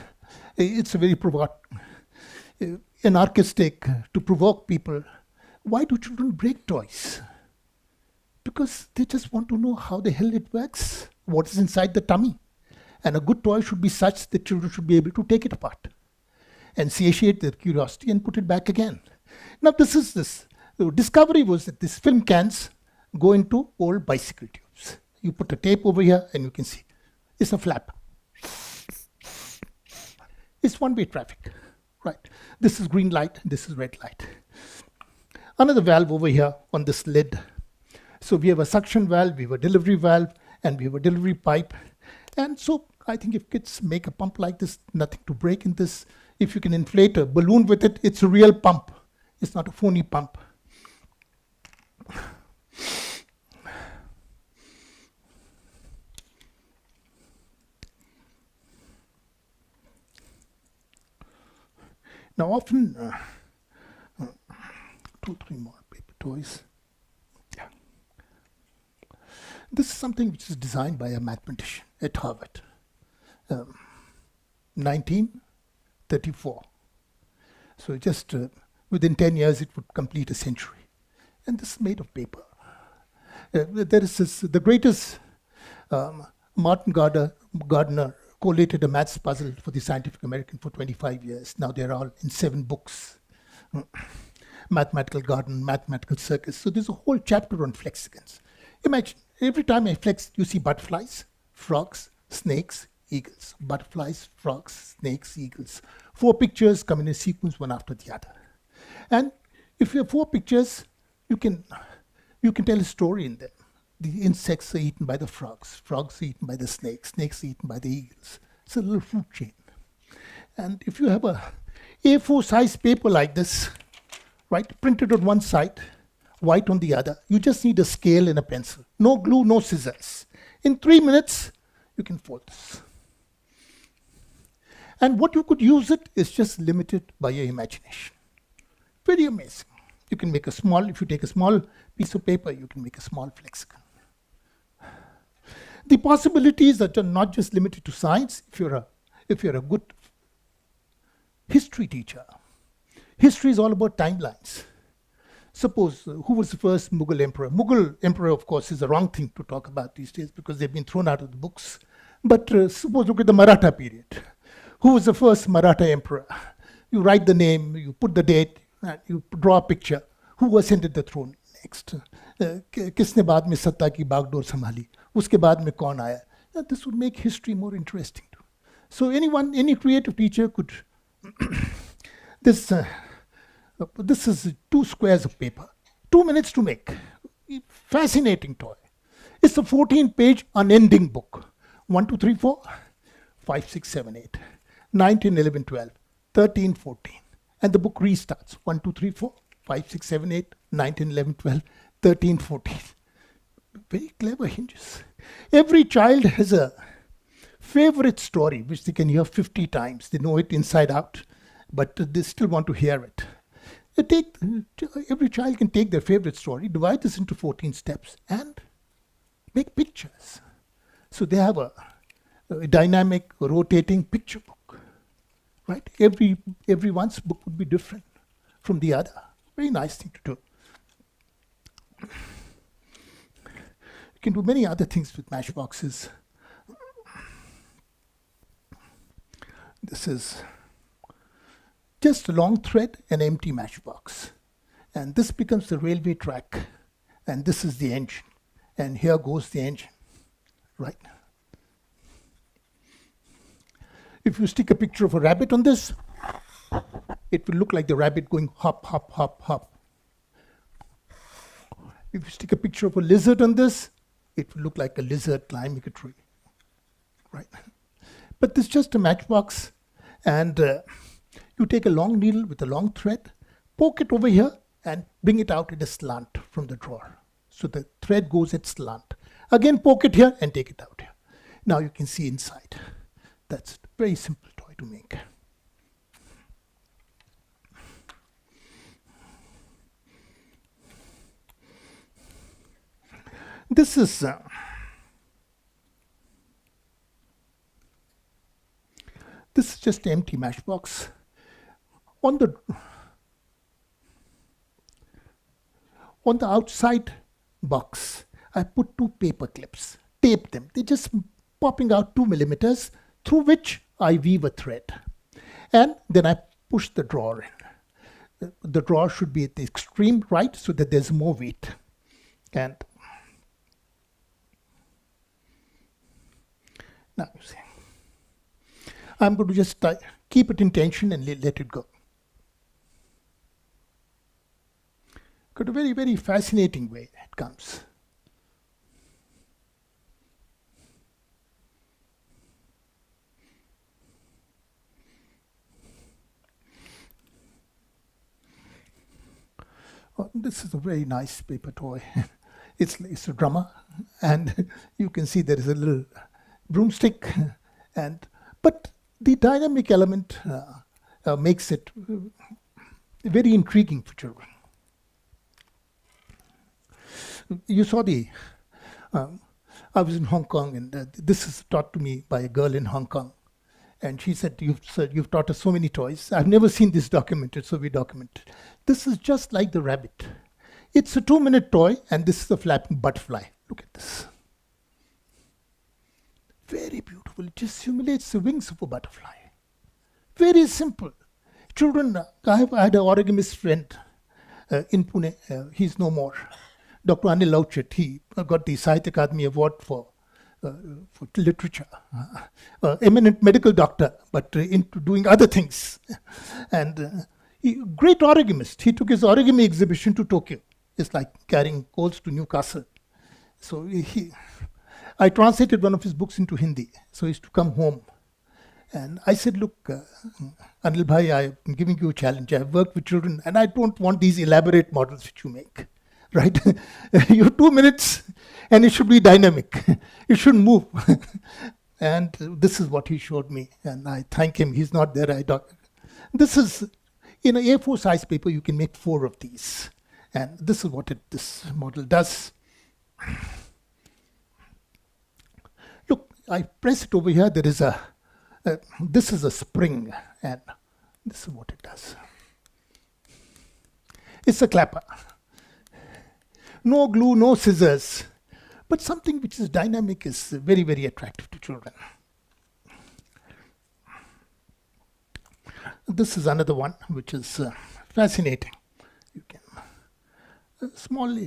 It's a very anarchistic, to provoke people. Why do children break toys? Because they just want to know how the hell it works, what is inside the tummy. And a good toy should be such that children should be able to take it apart and satiate their curiosity and put it back again. Now the discovery was that these film cans go into old bicycle tubes. You put a tape over here and you can see. It's a flap. It's one-way traffic, right? This is green light, this is red light. Another valve over here on this lid. So we have a suction valve, we have a delivery valve, and we have a delivery pipe. And so I think if kids make a pump like this, nothing to break in this. If you can inflate a balloon with it, it's a real pump. It's not a phony pump. Now often, 2, 3 more paper toys. Yeah. This is something which is designed by a mathematician at Harvard. 1934. So just within 10 years, it would complete a century. And this is made of paper. There is the greatest Martin Gardner collated a maths puzzle for the Scientific American for 25 years. Now they're all in 7 books. Mathematical Garden, Mathematical Circus. So there's a whole chapter on flexicons. Imagine, every time I flex, you see butterflies, frogs, snakes, eagles. Butterflies, frogs, snakes, eagles. 4 pictures come in a sequence, one after the other. And if you have 4 pictures, you can tell a story in them. The insects are eaten by the frogs are eaten by the snakes are eaten by the eagles. It's a little food chain. And if you have a A4 size paper like this, right, printed on one side, white on the other, you just need a scale and a pencil. No glue, no scissors. In 3 minutes, you can fold this. And what you could use it is just limited by your imagination. Very amazing. You can make if you take a small piece of paper, you can make a small flexicon. The possibilities are not just limited to science. If you're a good history teacher, history is all about timelines. Suppose, who was the first Mughal emperor? Mughal emperor, of course, is the wrong thing to talk about these days because they've been thrown out of the books. But suppose look at the Maratha period. Who was the first Maratha emperor? You write the name, you put the date, and you draw a picture. Who ascended the throne next? किसने बाद में सत्ता की बागडोर संभाली? उसके बाद में कौन आया? This would make history more interesting too. So any creative teacher could. This is 2 squares of paper, 2 minutes to make. Fascinating toy. It's a 14-page unending book. 1, 2, 3, 4, 5, 6, 7, 8, 9, 10, 11, 12, 13, 14. And the book restarts. 1, 2, 3, 4, 5, 6, 7, 8, 9, 10, 11, 12, 13, 14. Very clever hinges. Every child has a favorite story which they can hear 50 times. They know it inside out, but they still want to hear it. Every child can take their favorite story, divide this into 14 steps, and make pictures. So they have a dynamic, rotating picture book. Right? Everyone's book would be different from the other. Very nice thing to do. You can do many other things with matchboxes. This is just a long thread and empty matchbox. And this becomes the railway track. And this is the engine. And here goes the engine. Right? If you stick a picture of a rabbit on this, it will look like the rabbit going hop, hop, hop, hop. If you stick a picture of a lizard on this, it will look like a lizard climbing a tree. Right? But this is just a matchbox. And you take a long needle with a long thread, poke it over here, and bring it out at a slant from the drawer. So the thread goes at slant. Again, poke it here and take it out here. Now you can see inside. That's a very simple toy to make. This is just an empty matchbox. On the outside box, I put 2 paper clips, tape them. They're just popping out 2 millimeters, through which I weave a thread. And then I push the drawer in. The drawer should be at the extreme right so that there's more weight. And now you see. I'm going to just keep it in tension and let it go. Got a very, very fascinating way it comes. Oh, this is a very nice paper toy. It's a drummer, and you can see there is a little broomstick, but the dynamic element makes it very intriguing for children. You saw I was in Hong Kong, and this is taught to me by a girl in Hong Kong. And she said, you've taught us so many toys. I've never seen this documented, so we documented. This is just like the rabbit. It's a 2-minute toy, and this is a flapping butterfly. Look at this. Very beautiful. It just simulates the wings of a butterfly. Very simple. Children, I had an origamist friend in Pune. He's no more. Dr. Anil Lauchit, he got the Sahitya Akademi Award for literature. Eminent medical doctor, but into doing other things. And great origamist. He took his origami exhibition to Tokyo. It's like carrying coals to Newcastle. So I translated one of his books into Hindi. So he used to come home. And I said, look, Anil Bhai, I'm giving you a challenge. I've worked with children, and I don't want these elaborate models which you make. Right? You have 2 minutes, and it should be dynamic. It shouldn't move. And this is what he showed me, and I thank him. He's not there. This is, in an A4 size paper, you can make 4 of these. And this is what this model does. Look, I press it over here. There is this is a spring, and this is what it does. It's a clapper. No glue, no scissors, but something which is dynamic is very, very attractive to children. This is another one which is fascinating. You can small.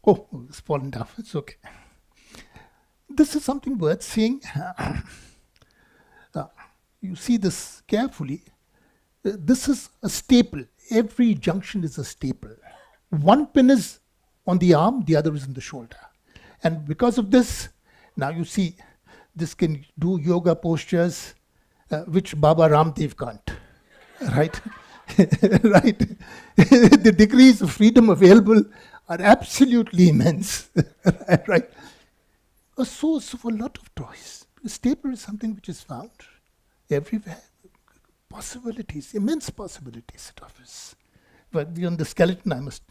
Oh, it's fallen down. It's okay. This is something worth seeing. You see this carefully. This is a staple. Every junction is a staple. One pin is on the arm, the other is in the shoulder. And because of this, now you see, this can do yoga postures, which Baba Ramdev can't. Right? Right? The degrees of freedom available are absolutely immense. Right? A source of a lot of toys. A staple is something which is found everywhere. Possibilities, immense possibilities it offers. But beyond the skeleton, I must.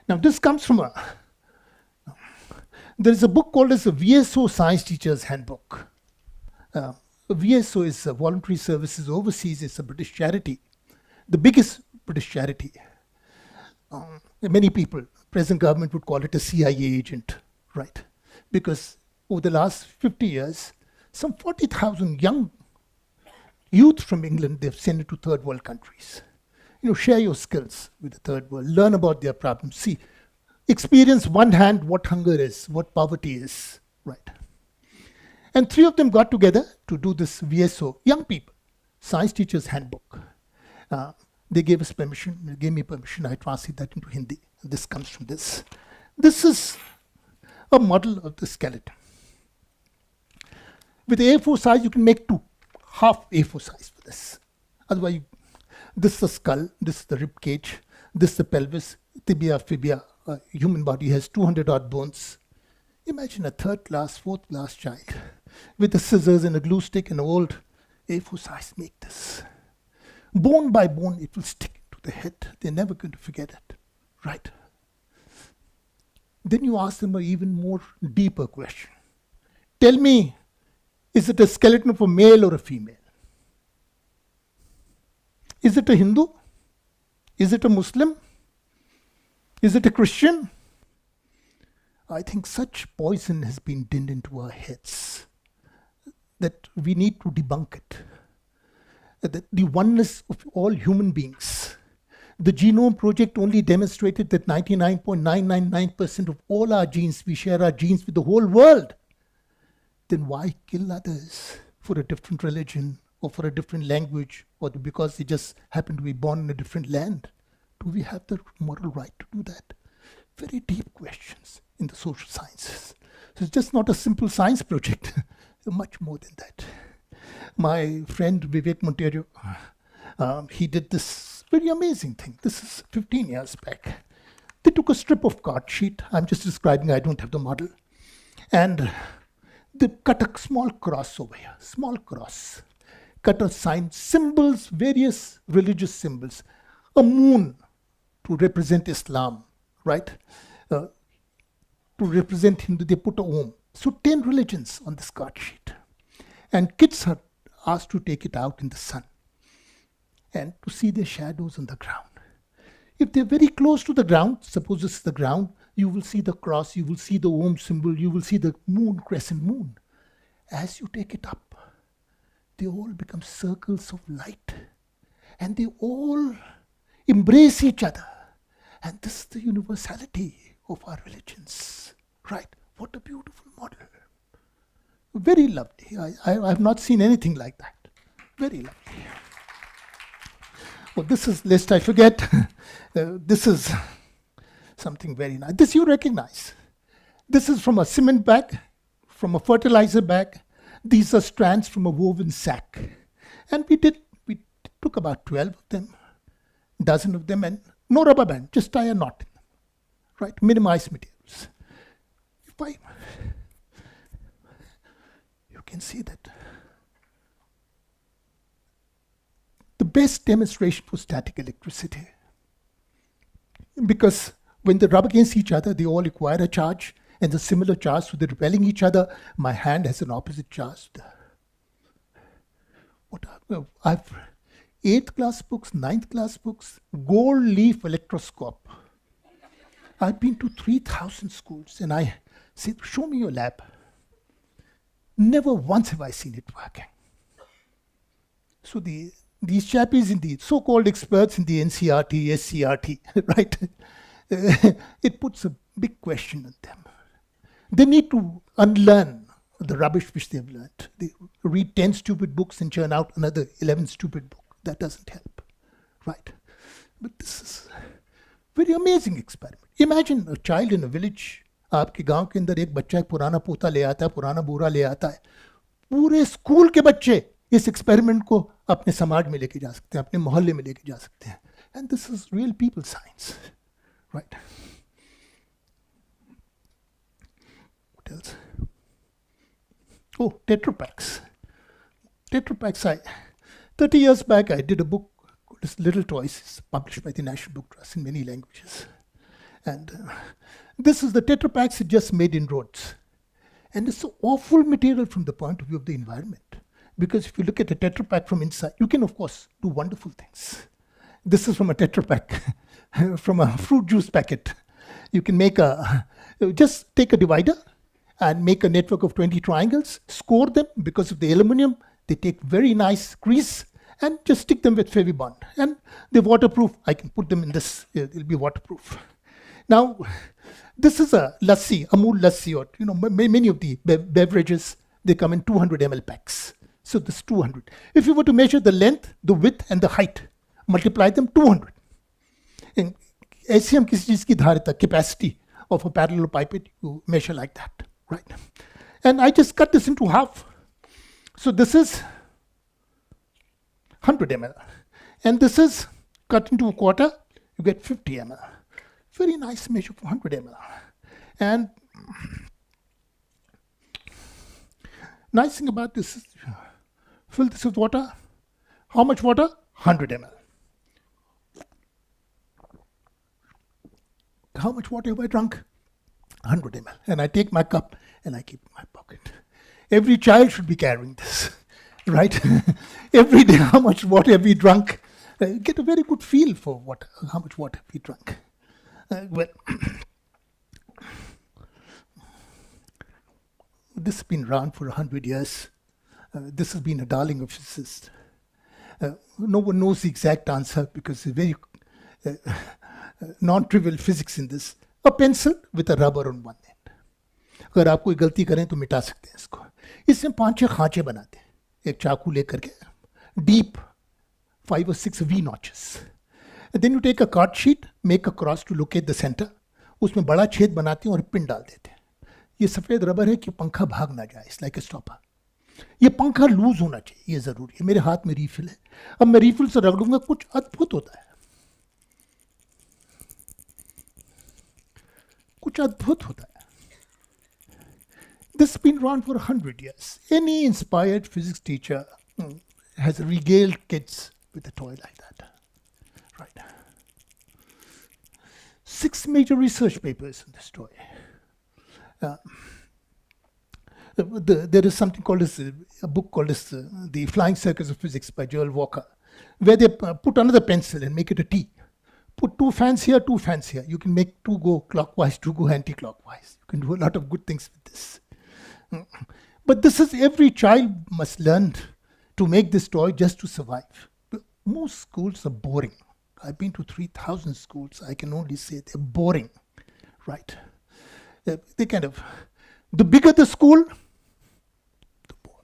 Now, this comes from there is a book called as a VSO Science Teacher's Handbook. VSO is Voluntary Services Overseas. It's a British charity, the biggest British charity. Many people, present government would call it a CIA agent, right? Because over the last 50 years, some 40,000 young youth from England, they've sent it to third world countries. Share your skills with the third world, learn about their problems, see, experience one hand what hunger is, what poverty is, right? And 3 of them got together to do this VSO, young people, Science Teacher's Handbook. They gave us permission, they gave me permission, I translate that into Hindi. This comes from this. This is a model of the skeleton. With A4 size, you can make 2. Half A4 size for this. Otherwise, this is the skull, this is the rib cage, this is the pelvis, tibia, fibia. Human body has 200 odd bones. Imagine a 3rd class, 4th class child with the scissors and a glue stick and an old A4 size make this. Bone by bone, it will stick to the head. They're never going to forget it, right? Then you ask them an even more deeper question. Tell me, is it a skeleton of a male or a female? Is it a Hindu? Is it a Muslim? Is it a Christian? I think such poison has been dinned into our heads that we need to debunk it. That the oneness of all human beings. The Genome Project only demonstrated that 99.999% of all our genes, we share our genes with the whole world. Then why kill others for a different religion or for a different language or because they just happen to be born in a different land? Do we have the moral right to do that? Very deep questions in the social sciences. So it's just not a simple science project, much more than that. My friend Vivek Montero, he did this very amazing thing. This is 15 years back. They took a strip of card sheet. I'm just describing, I don't have the model. And they cut a small cross over here, small cross. Cut a sign, symbols, various religious symbols. A moon to represent Islam, right? To represent Hindu, they put a Om. So 10 religions on this card sheet. And kids are asked to take it out in the sun and to see their shadows on the ground. If they're very close to the ground, suppose this is the ground, you will see the cross, you will see the Om symbol, you will see the moon, crescent moon. As you take it up, they all become circles of light. And they all embrace each other. And this is the universality of our religions, right? What a beautiful model. Very lovely. I have not seen anything like that. Very lovely. Oh, this is, lest I forget, this is something very nice. This you recognize. This is from a cement bag, from a fertilizer bag. These are strands from a woven sack. And we took about 12 of them, a dozen of them, and no rubber band, just tie a knot in them, right? Minimize materials. You can see that. The best demonstration for static electricity. Because when they rub against each other, they all acquire a charge, and the similar charge, so they're repelling each other. My hand has an opposite charge. I've 8th class books, 9th class books, gold leaf electroscope. I've been to 3,000 schools, and I said, show me your lab. Never once have I seen it working. So these chappies in the so-called experts in the NCRT, SCRT, right? It puts a big question on them. They need to unlearn the rubbish which they've learned. They read 10 stupid books and churn out another 11 stupid book. That doesn't help, right? But this is a very amazing experiment. Imagine a child in a village. आपके गांव के अंदर एक बच्चा एक पुराना पोता ले आता है, पुराना बोरा ले आता है. पूरे स्कूल के बच्चे इस एक्सपेरिमेंट को अपने समाज में लेके जा सकते हैं, अपने मोहल्ले में लेके जा सकते हैं. And this is real people science, right? What else? Oh, Tetra Paks. Tetra Paks. 30 years back, I did a book called Little Toys. It's published by the National Book Trust in many languages. And this is the Tetra Paks it just made inroads. And it's so awful material from the point of view of the environment. Because if you look at a Tetra Pak from inside, you can, of course, do wonderful things. This is from a Tetra Pak, from a fruit juice packet. You can make just take a divider and make a network of 20 triangles, score them because of the aluminum. They take very nice grease and just stick them with Fevibond. And they're waterproof. I can put them in this, it'll be waterproof. Now, this is a lassi, Amul lassi, or many of the beverages, they come in 200 ml packs. So this 200. If you were to measure the length, the width, and the height, multiply them 200. And ऐसे हम किसी चीज की धारिता, capacity of a parallel pipette, you measure like that, right? And I just cut this into half. So this is 100 ml. And this is cut into a quarter, you get 50 ml. Very nice measure for 100 ml. And nice thing about this is, fill this with water. How much water? 100 ml. How much water have I drunk? 100 ml. And I take my cup and I keep it in my pocket. Every child should be carrying this, right? Every day, how much water have we drunk? Get a very good feel for how much water have we drunk. This has been around for 100 years. This has been a darling of physicists. No one knows the exact answer because it's very non-trivial physics in this. A pencil with a rubber on one end. अगर आप कोई गलती करें तो मिटा सकते हैं इसको. इसमें 5-6 खांचे बनाते हैं. एक चाकू लेकर के deep 5 or 6 V notches. And then you take a card sheet, make a cross to locate the center. उसमें बड़ा छेद बनाते हैं और पिन डाल देते हैं. ये सफेद रबर है कि पंखा भाग ना जाए. It's like a stopper. ये पंखा लूज होना चाहिए, ये जरूरी है. मेरे हाथ में रीफिल है. अब मैं रीफिल से रगड़ूंगा, कुछ अद्भुत होता है. कुछ अद्भुत होता है. This has been around for 100 years. Any inspired physics teacher has regaled kids with a toy like that. Right. 6 major research papers on this toy. There is something called a book called The Flying Circus of Physics by Joel Walker, where they put another pencil and make it a T. Put 2 fans here, 2 fans here. You can make 2 go clockwise, 2 go anti-clockwise. You can do a lot of good things with this. But this is every child must learn to make this toy just to survive. Most schools are boring. I've been to 3,000 schools. I can only say they're boring, right? They kind of, the bigger the school, the more.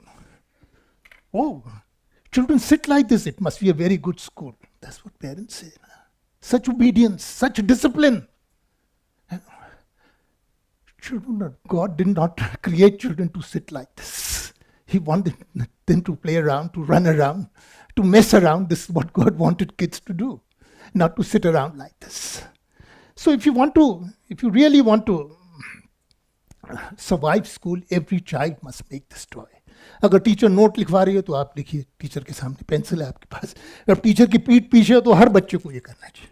Oh, children sit like this. It must be a very good school. That's what parents say. Such obedience, such discipline. Children, God did not create children to sit like this. He wanted them to play around, to run around, to mess around. This is what God wanted kids to do, not to sit around like this. So if you really want to survive school, every child must make this toy. अगर teacher note लिखवा रही है तो आप लिखिए, teacher के सामने pencil है आपके पास. अगर टीचर की पीठ पीछे है तो हर बच्चे को ये करना चाहिए.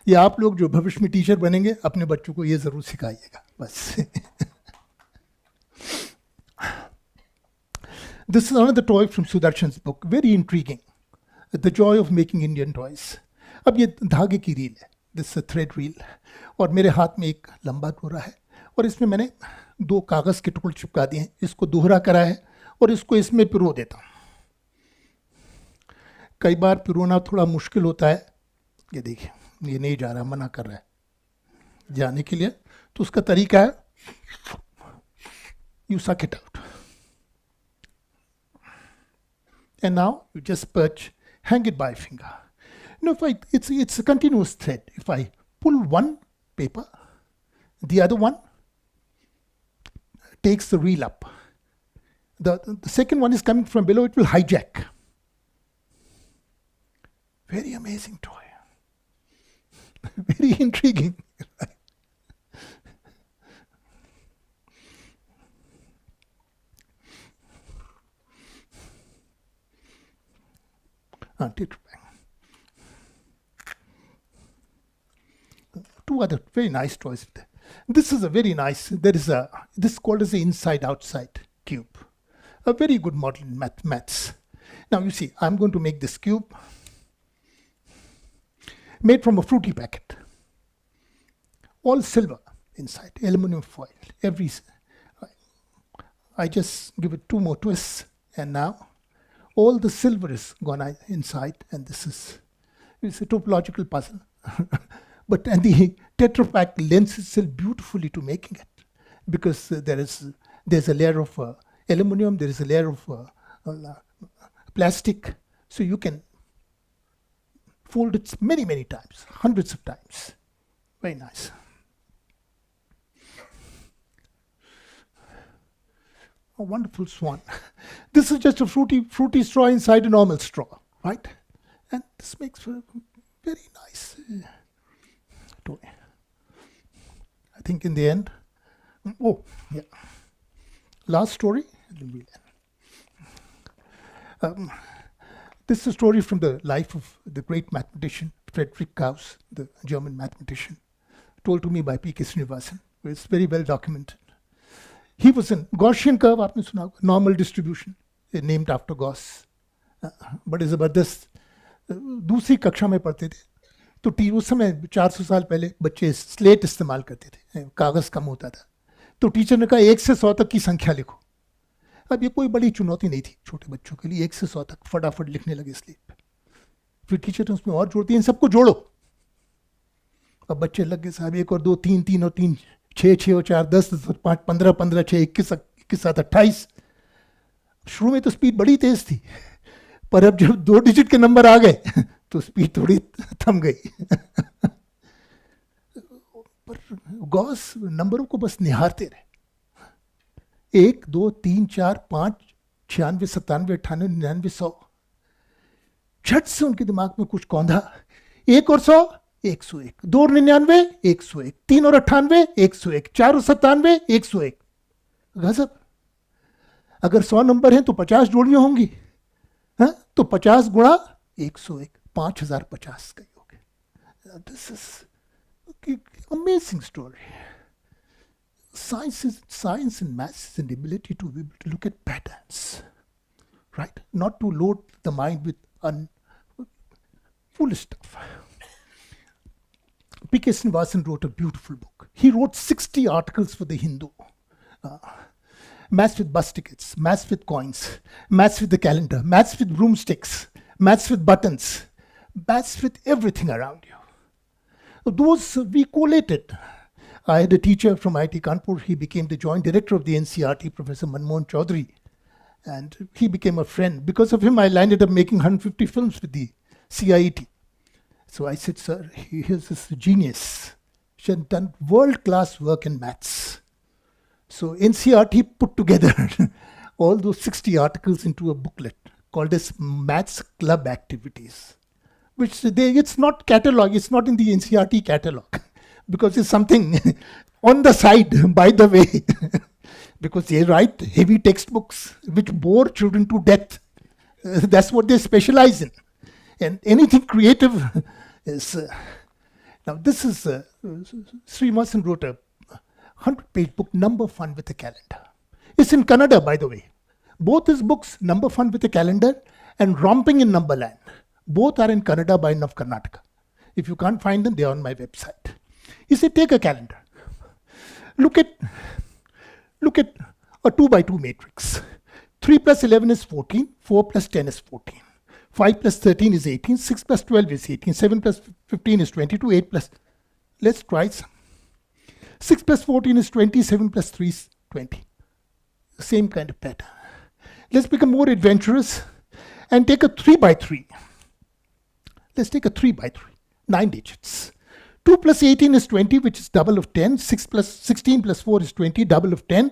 या आप लोग जो भविष्य में टीचर बनेंगे अपने बच्चों को ये जरूर सिखाइएगा बस. This is another toy from Sudarshan's book, very intriguing. The Joy of Making Indian Toys. अब ये धागे की रील है. This is a thread reel. और मेरे हाथ में एक लंबा डोरा है और इसमें मैंने 2 कागज के टुकड़े चिपका दिए हैं. इसको दोहरा करा है और इसको इसमें पिरो देता हूँ। कई बार पिरोना थोड़ा मुश्किल होता है, ये देखिए ये नहीं जा रहा, मना कर रहा है जाने के लिए, तो उसका तरीका है you suck it out. And now you just perch, hang it by a finger. It's a continuous thread. If I pull one paper, the other one takes the reel up. The second one is coming from below, it will hijack. Very amazing toy. Very intriguing. Two other very nice toys. This is a very nice, this is called as the inside-outside cube. A very good model in maths. Now you see, I'm going to make this cube made from a fruity packet. All silver inside, aluminum foil. I just give it 2 more twists, and now all the silver is gone inside, and it's a topological puzzle. And the Tetra Pak lends itself beautifully to making it, because there's a layer of aluminum, there is a layer of plastic, so you can fold it many, many times, hundreds of times. Very nice. A wonderful swan. This is just a fruity straw inside a normal straw, right? And this makes for a very nice toy. I think in the end, last story. This is a story from the life of the great mathematician Friedrich Gauss, the German mathematician, told to me by P.K. Srinivasan. It's very well documented. He was in Gaussian curve, आपने सुना होगा, normal distribution, named after Gauss. बड़े ज़बरदस्त दूसरी कक्षा में पढ़ते थे, तो उस समय 400 साल पहले बच्चे स्लेट इस्तेमाल करते थे, कागज़ कम होता था, तो टीचर ने कहा 1 से 100 तक की संख्या लिखो. अब ये कोई बड़ी चुनौती नहीं थी छोटे बच्चों के लिए, 1 से 100 तक फटाफट लिखने लगे स्लेट पे. फिर टीचर ने उसमें और जोड़ दिया, इन सबको जोड़ो. अब बच्चे लग गए, साहब 1 और 2 3, 3 और 3 6, 6 और 4 10, 5 15, 15 6 21, 21 7 28. शुरू में तो स्पीड बड़ी तेज थी, पर अब जब 2 डिजिट के नंबर आ गए तो स्पीड थोड़ी थम गई. पर गॉस नंबरों को बस निहारते रहे. 1 2 3 4 5 96 97 98 99 100. झट से उनके दिमाग में कुछ कौंधा. 1 और 100 101, 2 और 99 101, 3 और 98 101, 4 और 97 101. गजब. अगर 100 नंबर हैं तो 50 जोड़ियां होंगी, हाँ? तो 50 गुणा 101, 5050 का योग है. This is amazing story. Science and maths is an ability to be able to look at patterns, right? Not to load the mind with foolish stuff. P.K. Srinivasan wrote a beautiful book. He wrote 60 articles for the Hindu. Maths with bus tickets, maths with coins, maths with the calendar, maths with broomsticks, maths with buttons, maths with everything around you. Those we collated. I had a teacher from IIT Kanpur. He became the joint director of the NCRT, Professor Manmohan Chaudhary. And he became a friend. Because of him, I landed up making 150 films with the CIET. So I said, sir, here's this genius. She had done world-class work in maths. So NCRT put together all those 60 articles into a booklet called as Maths Club Activities. Which it's not catalog, it's not in the NCRT catalog. Because it's something on the side, by the way. Because they write heavy textbooks which bore children to death. That's what they specialize in. And anything creative is... now this is... Srinivasan wrote a 100-page book, Number Fun with a Calendar. It's in Kannada, by the way. Both his books, Number Fun with a Calendar and Romping in Numberland, both are in Kannada by Nav Karnataka. If you can't find them, they're on my website. He said, take a calendar. Look at a 2 by 2 matrix. 3 plus 11 is 14. 4 plus 10 is 14. 5 plus 13 is 18. 6 plus 12 is 18. 7 plus 15 is 22. 8 plus... Let's try some. 6 plus 14 is 20. 7 plus 3 is 20. Same kind of pattern. Let's become more adventurous and take a 3 by 3. Let's take a 3 by 3. 9 digits. 2 plus 18 is 20, which is double of 10. 6 plus 16 plus 4 is 20, double of 10.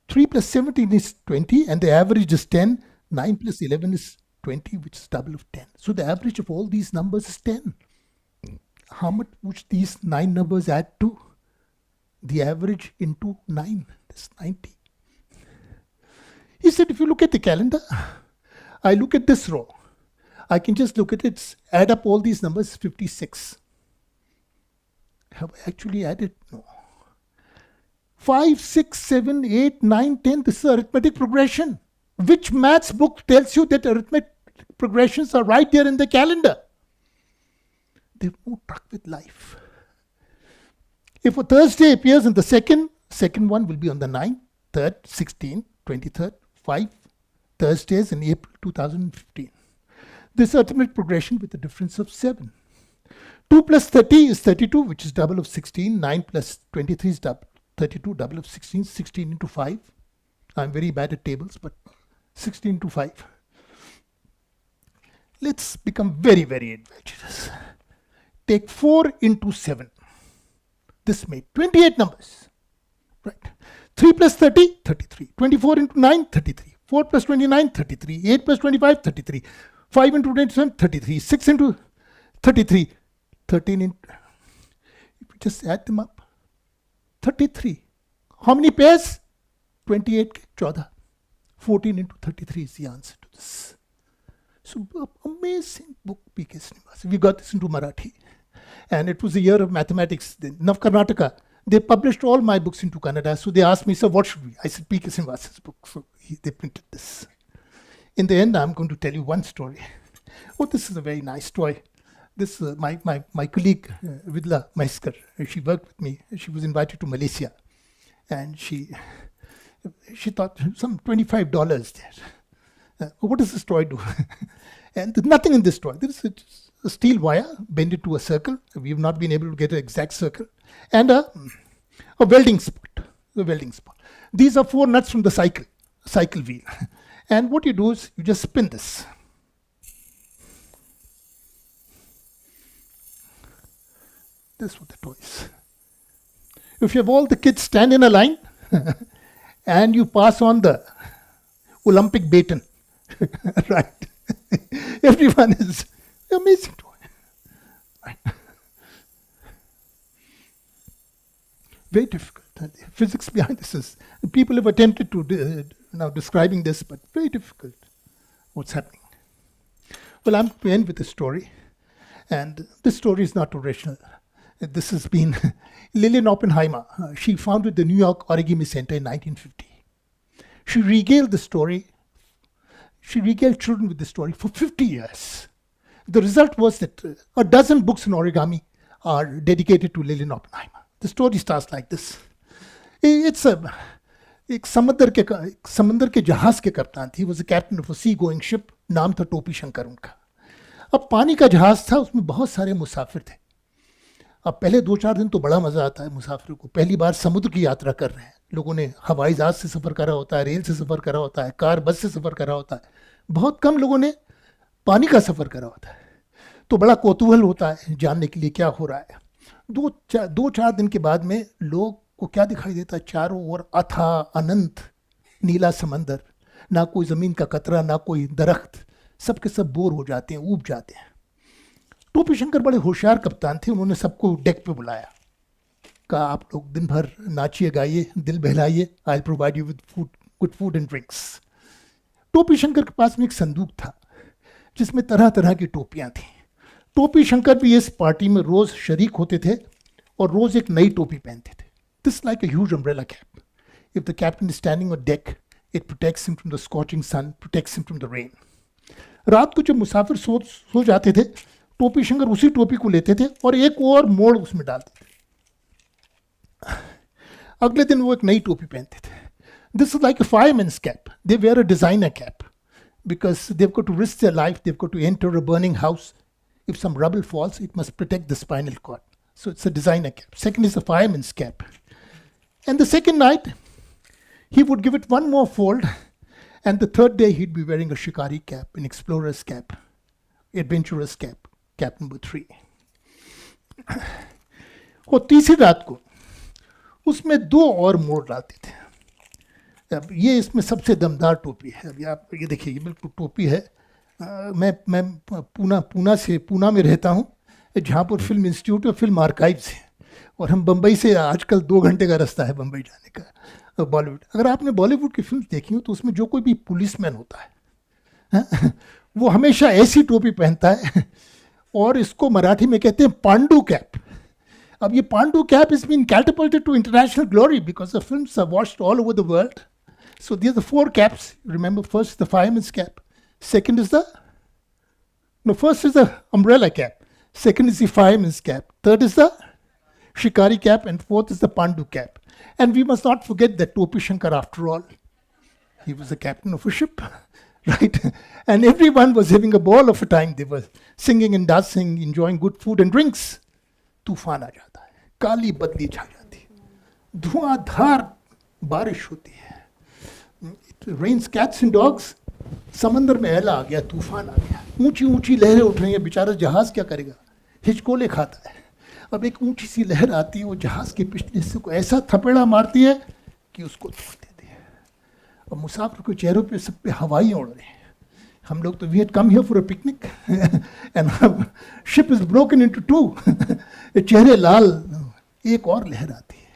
3 plus 17 is 20, and the average is 10. 9 plus 11 is 20, which is double of 10. So the average of all these numbers is 10. How much would these 9 numbers add to? The average into 9 is 90. He said, if you look at the calendar, I look at this row. I can just look at it, add up all these numbers, 56. Have I actually added? No. 5, 6, 7, 8, 9, 10. This is arithmetic progression. Which maths book tells you that arithmetic progressions are right there in the calendar? They have no truck with life. If a Thursday appears in the second one will be on the 9th, 3rd, 16th, 23rd, 5 Thursdays in April 2015. This arithmetic progression with a difference of 7. 2 plus 30 is 32, which is double of 16. 9 plus 23 is 32, double of 16. 16 into 5. I'm very bad at tables, but 16 into 5. Let's become very, very adventurous. Take 4 into 7. This made 28 numbers. Right. 3 plus 30, 33. 24 into 9, 33. 4 plus 29, 33. 8 plus 25, 33. 5 into 27, 33. 6 into 33. 13 into... If you just add them up, 33. How many pairs? 28, 14. 14 into 33 is the answer to this. So, amazing book, P.K. Srinivas. We got this into Marathi. And it was the year of mathematics. Nav Karnataka, they published all my books into Kannada. So they asked me, so what should we? I said, P.K. Srinivas's book. So they printed this. In the end, I'm going to tell you one story. Oh, this is a very nice story. This my colleague, Vidla Maiskar, she worked with me. She was invited to Malaysia. And she thought some $25 there. What does this toy do? And there's nothing in this toy. There is a steel wire, bend it to a circle. We have not been able to get an exact circle. And a welding spot. These are 4 nuts from the cycle wheel. And what you do is you just spin this. This is what the toy is. If you have all the kids stand in a line and you pass on the Olympic baton, right? Everyone is amazing toy. Right. Very difficult. The physics behind this is, people have attempted to now describing this, but very difficult what's happening. Well, I'm going to end with a story. And this story is not original. This has been Lillian Oppenheimer. She founded the New York Origami Center in 1950. She regaled the story. She regaled children with the story for 50 years. The result was that a dozen books in origami are dedicated to Lillian Oppenheimer. The story starts like this. It's एक समंदर के जहाज के कप्तान थी. He was a captain of a sea-going ship. नाम था टोपी शंकर उनका. अब पानी का जहाज था, उसमें बहुत सारे मुसाफिर थे. अब पहले 2-4 दिन तो बड़ा मजा आता है मुसाफिरों को. पहली बार समुद्र की यात्रा कर रहे हैं. लोगों ने हवाई जहाज से सफर करा होता है, रेल से सफर करा होता है, कार बस से सफर करा होता है. बहुत कम लोगों ने पानी का सफर करा होता है. तो बड़ा कौतूहल होता है जानने के लिए क्या हो रहा है. 2-4 दिन के बाद में लोग को क्या दिखाई देता है? चारों ओर अथाह अनंत नीला समंदर. ना कोई जमीन का कतरा, ना कोई दरख्त. सबके सब बोर हो जाते हैं, ऊब जाते हैं. टोपी शंकर बड़े होशियार कप्तान थे. उन्होंने सबको डेक पे बुलाया. कहा आप लोग दिन भर नाचिए गाइए, दिल बहलाइए. I provide you with good food and drinks. टोपी शंकर के पास में एक संदूक था जिसमें तरह तरह की टोपियां थी. टोपी शंकर भी इस पार्टी में रोज शरीक होते थे और रोज एक नई टोपी पहनते थे. This like a huge umbrella cap. If the captain is standing on deck, it protects him from the scorching sun, protects him from the rain. रात को जब मुसाफिर सो जाते थे, टोपी शंकर उसी टोपी को लेते थे और एक और मोड़ उसमें डालते थे. अगले दिन वो एक नई टोपी पहनते थे. This is like a fireman's cap. They wear a designer cap because they've got to risk their life. They've got to enter a burning house. If some rubble falls, it must protect the spinal cord. So it's a designer cap. Second is a fireman's cap. And the second night, he would give it one more fold. And the third day, he'd be wearing a shikari cap, an explorer's cap, adventurous cap, cap number 3. और तीसरी रात को उसमें 2 और मोड़ डालते थे. अब ये इसमें सबसे दमदार टोपी है. अभी आप ये देखिए, ये बिल्कुल टोपी है. मैं पूना में रहता हूँ, जहाँ पर फिल्म इंस्टीट्यूट और फिल्म आर्काइव्स है, और हम बम्बई से आजकल 2 घंटे का रास्ता है बम्बई जाने का. बॉलीवुड, अगर आपने बॉलीवुड की फिल्म देखी हो तो उसमें जो कोई भी पुलिसमैन होता है वो हमेशा ऐसी टोपी पहनता है, और इसको मराठी में कहते हैं पांडू कैप. अब ये Pandu cap is been catapulted to international glory because the films are watched all over the world. So there are the 4 caps. Remember, first the fireman's cap, second is first is the umbrella cap, second is the fireman's cap, third is the shikari cap, and fourth is the pandu cap. And we must not forget that Topi Shankar, after all, he was the captain of a ship, right? And everyone was having a ball of a time. They were singing and dancing, enjoying good food and drinks. तूफान आ जाता है, काली बदली छा जाती है, धुआंधार बारिश होती है. It rains cats and dogs. समंदर में एला आ गया, तूफान आ गया, ऊंची ऊंची लहरें उठ रही हैं. बेचारा जहाज क्या करेगा, हिचकोले खाता है. अब एक ऊंची सी लहर आती है, वो जहाज के पिछले हिस्से को ऐसा थपेड़ा मारती है कि उसको तोड़ देती है. अब मुसाफिर के चेहरों पे सब पे हवाई उड़ रही हैं. हम लोग तो we had come here for a picnic and ship is broken into 2. चेहरे लाल. एक और लहर आती है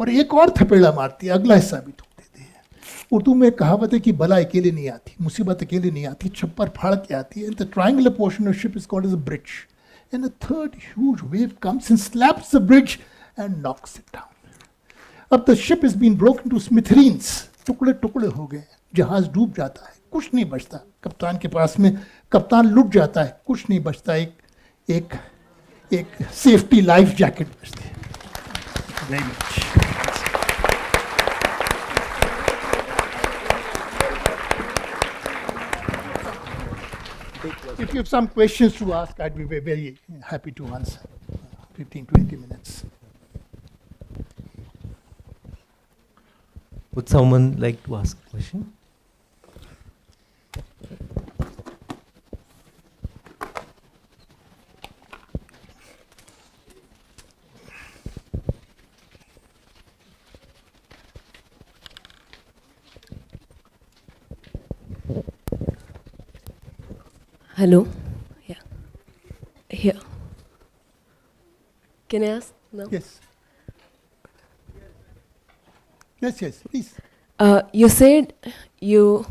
और एक और थपेड़ा मारती है, अगला हिस्सा भी तोड़ देती है. उर्दू में कहावत है कि बला अकेले नहीं आती, मुसीबत अकेले नहीं आती, छप्पर फाड़ के आती है. And the triangular portion of ship is called as a bridge. And a third huge wave comes and slaps the bridge and knocks it down. अब the ship has been broken to smithereens. टुकड़े टुकड़े हो गए, जहाज डूब जाता है, कुछ नहीं बचता. कप्तान के पास में, कप्तान लुट जाता है, कुछ नहीं बचता. एक सेफ्टी लाइफ जैकेट बचती है. Very much. If you have some questions to ask, I'd be very happy to answer. 15-20 minutes. Would someone like to ask a question? Hello. Yeah. Here. Can I ask now? Yes. Yes, please. You said you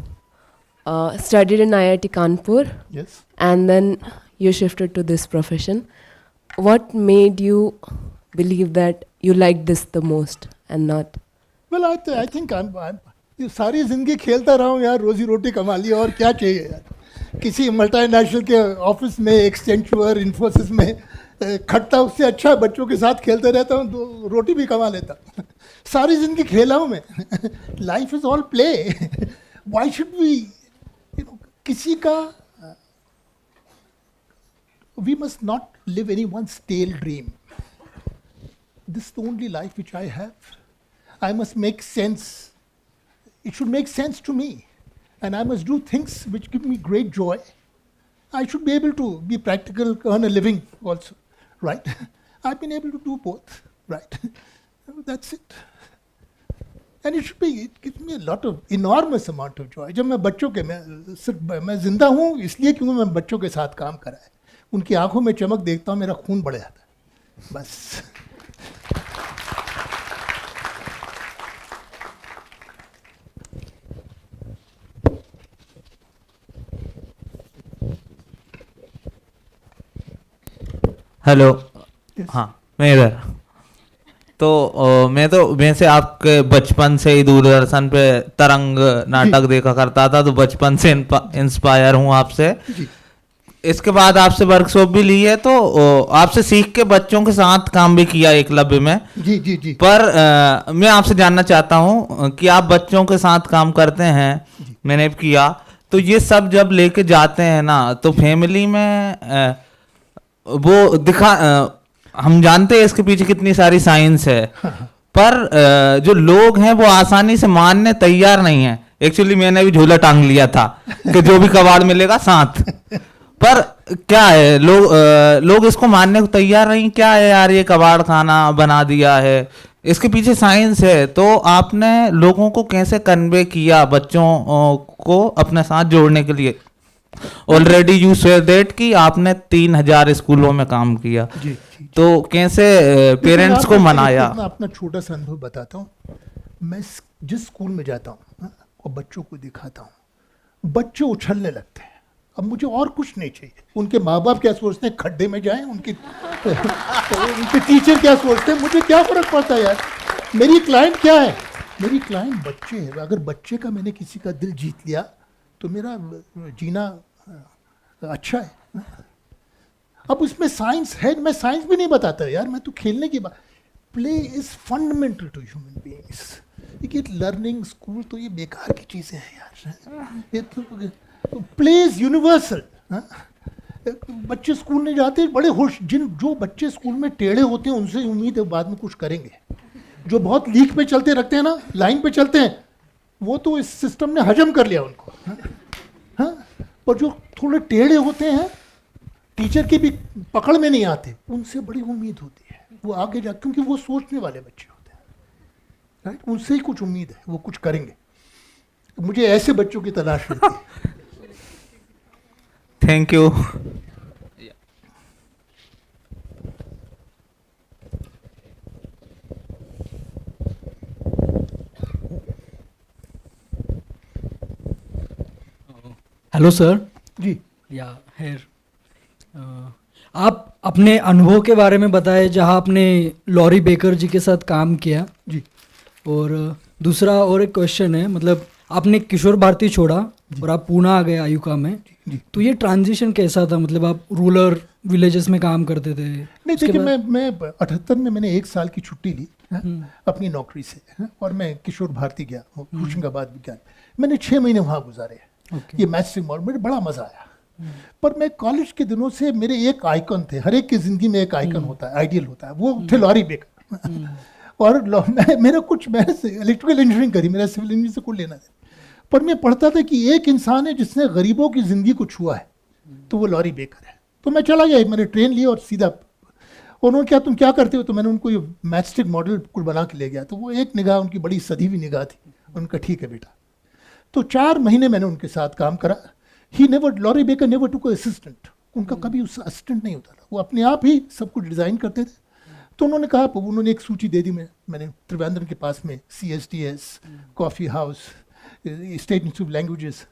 studied in IIT Kanpur Yes. and then you shifted to this profession. What made you believe that you liked this the most and not? Well, I think I'm सारी जिंदगी खेलता रहा हूँ यार, रोजी रोटी कमा ली, और क्या चाहिए यार. किसी मल्टीनेशनल के ऑफिस में, एक्सटेंचुअर, इन्फोसिस में खटता उससे अच्छा बच्चों के साथ खेलते रहता हूँ, तो रोटी भी कमा लेता. सारी जिंदगी खेला हूँ मैं. Life is all play. Why should we किसी का, we must not live any one stale dream. This is the only life which I have. I must make sense. It should make sense to me, and I must do things which give me great joy. I should be able to be practical, earn a living also, right? I've been able to do both, right? That's it. And it gives me a lot of, enormous amount of joy. जब मैं बच्चों के, मैं जिंदा हूँ इसलिए क्योंकि मैं बच्चों के साथ काम करा है. उनकी आंखों में चमक देखता हूँ, मेरा खून बढ़ जाता है, बस. हेलो. हाँ, मैं इधर. तो मैं से आपके बचपन से ही दूरदर्शन पे तरंग नाटक देखा करता था, तो बचपन से इंस्पायर हूँ आपसे. इसके बाद आपसे वर्कशॉप भी ली है, तो आपसे सीख के बच्चों के साथ काम भी किया एकलव्य में। जी जी जी। पर मैं आपसे जानना चाहता हूँ कि आप बच्चों के साथ काम करते हैं, मैंने भी किया, तो ये सब जब लेके जाते हैं ना, तो फैमिली में वो हम जानते हैं इसके पीछे कितनी सारी साइंस है, पर जो लोग हैं वो आसानी से मानने तैयार नहीं है। एक्चुअली मैंने भी झोला टांग लिया था कि जो भी कबाड़ मिलेगा साथ, पर क्या है, लोग इसको मानने को तैयार नहीं। क्या है यार, ये कबाड़ खाना बना दिया है, इसके पीछे साइंस है। तो आपने लोगों को कैसे कन्वे किया, बच्चों को अपने साथ जोड़ने के लिए? ऑलरेडी यू शेयर दैट कि आपने 3000 स्कूलों में काम किया, जी, तो कैसे पेरेंट्स को मनाया? मैं अपना छोटा सा अनुभव बताता हूँ। मैं जिस स्कूल में जाता हूँ और बच्चों को दिखाता हूँ, बच्चे उछलने लगते हैं। अब मुझे और कुछ नहीं चाहिए। उनके माँ बाप क्या सोचते हैं, खड्डे में जाएं, उनके टीचर क्या सोचते हैं, मुझे क्या फर्क पड़ता है यार। मेरी क्लाइंट क्या है? मेरी क्लाइंट बच्चे है। अगर बच्चे का मैंने किसी का दिल जीत लिया तो मेरा जीना अच्छा है। अब उसमें साइंस है, मैं साइंस भी नहीं बताता यार, मैं तो खेलने की बात। Play is fundamental to human beings. ये लर्निंग स्कूल तो ये बेकार की चीज़ें हैं यार। ये तो प्ले इज यूनिवर्सल। बच्चे स्कूल नहीं जाते बड़े होश, जो बच्चे स्कूल में टेढ़े होते हैं उनसे उम्मीद है बाद में कुछ करेंगे। जो बहुत लीक पे चलते रखते हैं ना, लाइन पे चलते हैं, वो तो इस सिस्टम ने हजम कर लिया उनको। हाँ, पर जो थोड़े टेढ़े होते हैं, टीचर की भी पकड़ में नहीं आते, उनसे बड़ी उम्मीद होती है। वो आगे जा, क्योंकि वो सोचने वाले बच्चे होते हैं, राइट? उनसे ही कुछ उम्मीद है, वो कुछ करेंगे। मुझे ऐसे बच्चों की तलाश रहती है। Thank you. Hello sir. जी या हेयर, आप अपने अनुभव के बारे में बताएं जहां आपने लॉरी बेकर जी के साथ काम किया। जी। और दूसरा और एक क्वेश्चन है, मतलब आपने किशोर भारती छोड़ा और आप पूना आ गए आयुका में, तो ये ट्रांजिशन कैसा था? मतलब आप रूरल विलेजेस में काम करते थे? नहीं, देखिए मैं 78 में मैंने 1 साल की छुट्टी ली अपनी नौकरी से, और मैं किशोर भारती गया, होशंगाबाद विज्ञान। मैंने 6 महीने वहाँ गुजारे। ये मैथ्स मॉडल, मुझे बड़ा मजा आया। पर मैं कॉलेज के दिनों से मेरे एक आइकन थे, हर एक की जिंदगी में एक आइकन होता है, आइडियल होता है, वो थे लॉरी बेकर। और मैंने इलेक्ट्रिकल इंजीनियरिंग करी, मेरा सिविल इंजीनियरिंग से कुछ लेना था। पर मैं पढ़ता था कि एक इंसान है जिसने गरीबों की जिंदगी को छुआ है, तो वो लॉरी बेकर है। तो मैं चला गया, मैंने ट्रेन लिया और सीधा, उन्होंने क्या तुम क्या करते हो, तो मैंने उनको ये मैथस्टिक मॉडल कुछ बना के ले गया। तो वो एक निगाह, उनकी बड़ी सधी हुई निगाह थी, उनका ठीक है बेटा। तो 4 महीने मैंने उनके साथ काम करा। Laurie Baker never took assistant, उनका कभी उसका असिस्टेंट नहीं होता था, वो अपने आप ही सब कुछ डिज़ाइन करते थे। तो उन्होंने कहा, उन्होंने एक सूची दे दी, मैंने त्रिवेंद्रम के पास में CSTS, coffee house, state institute of languages,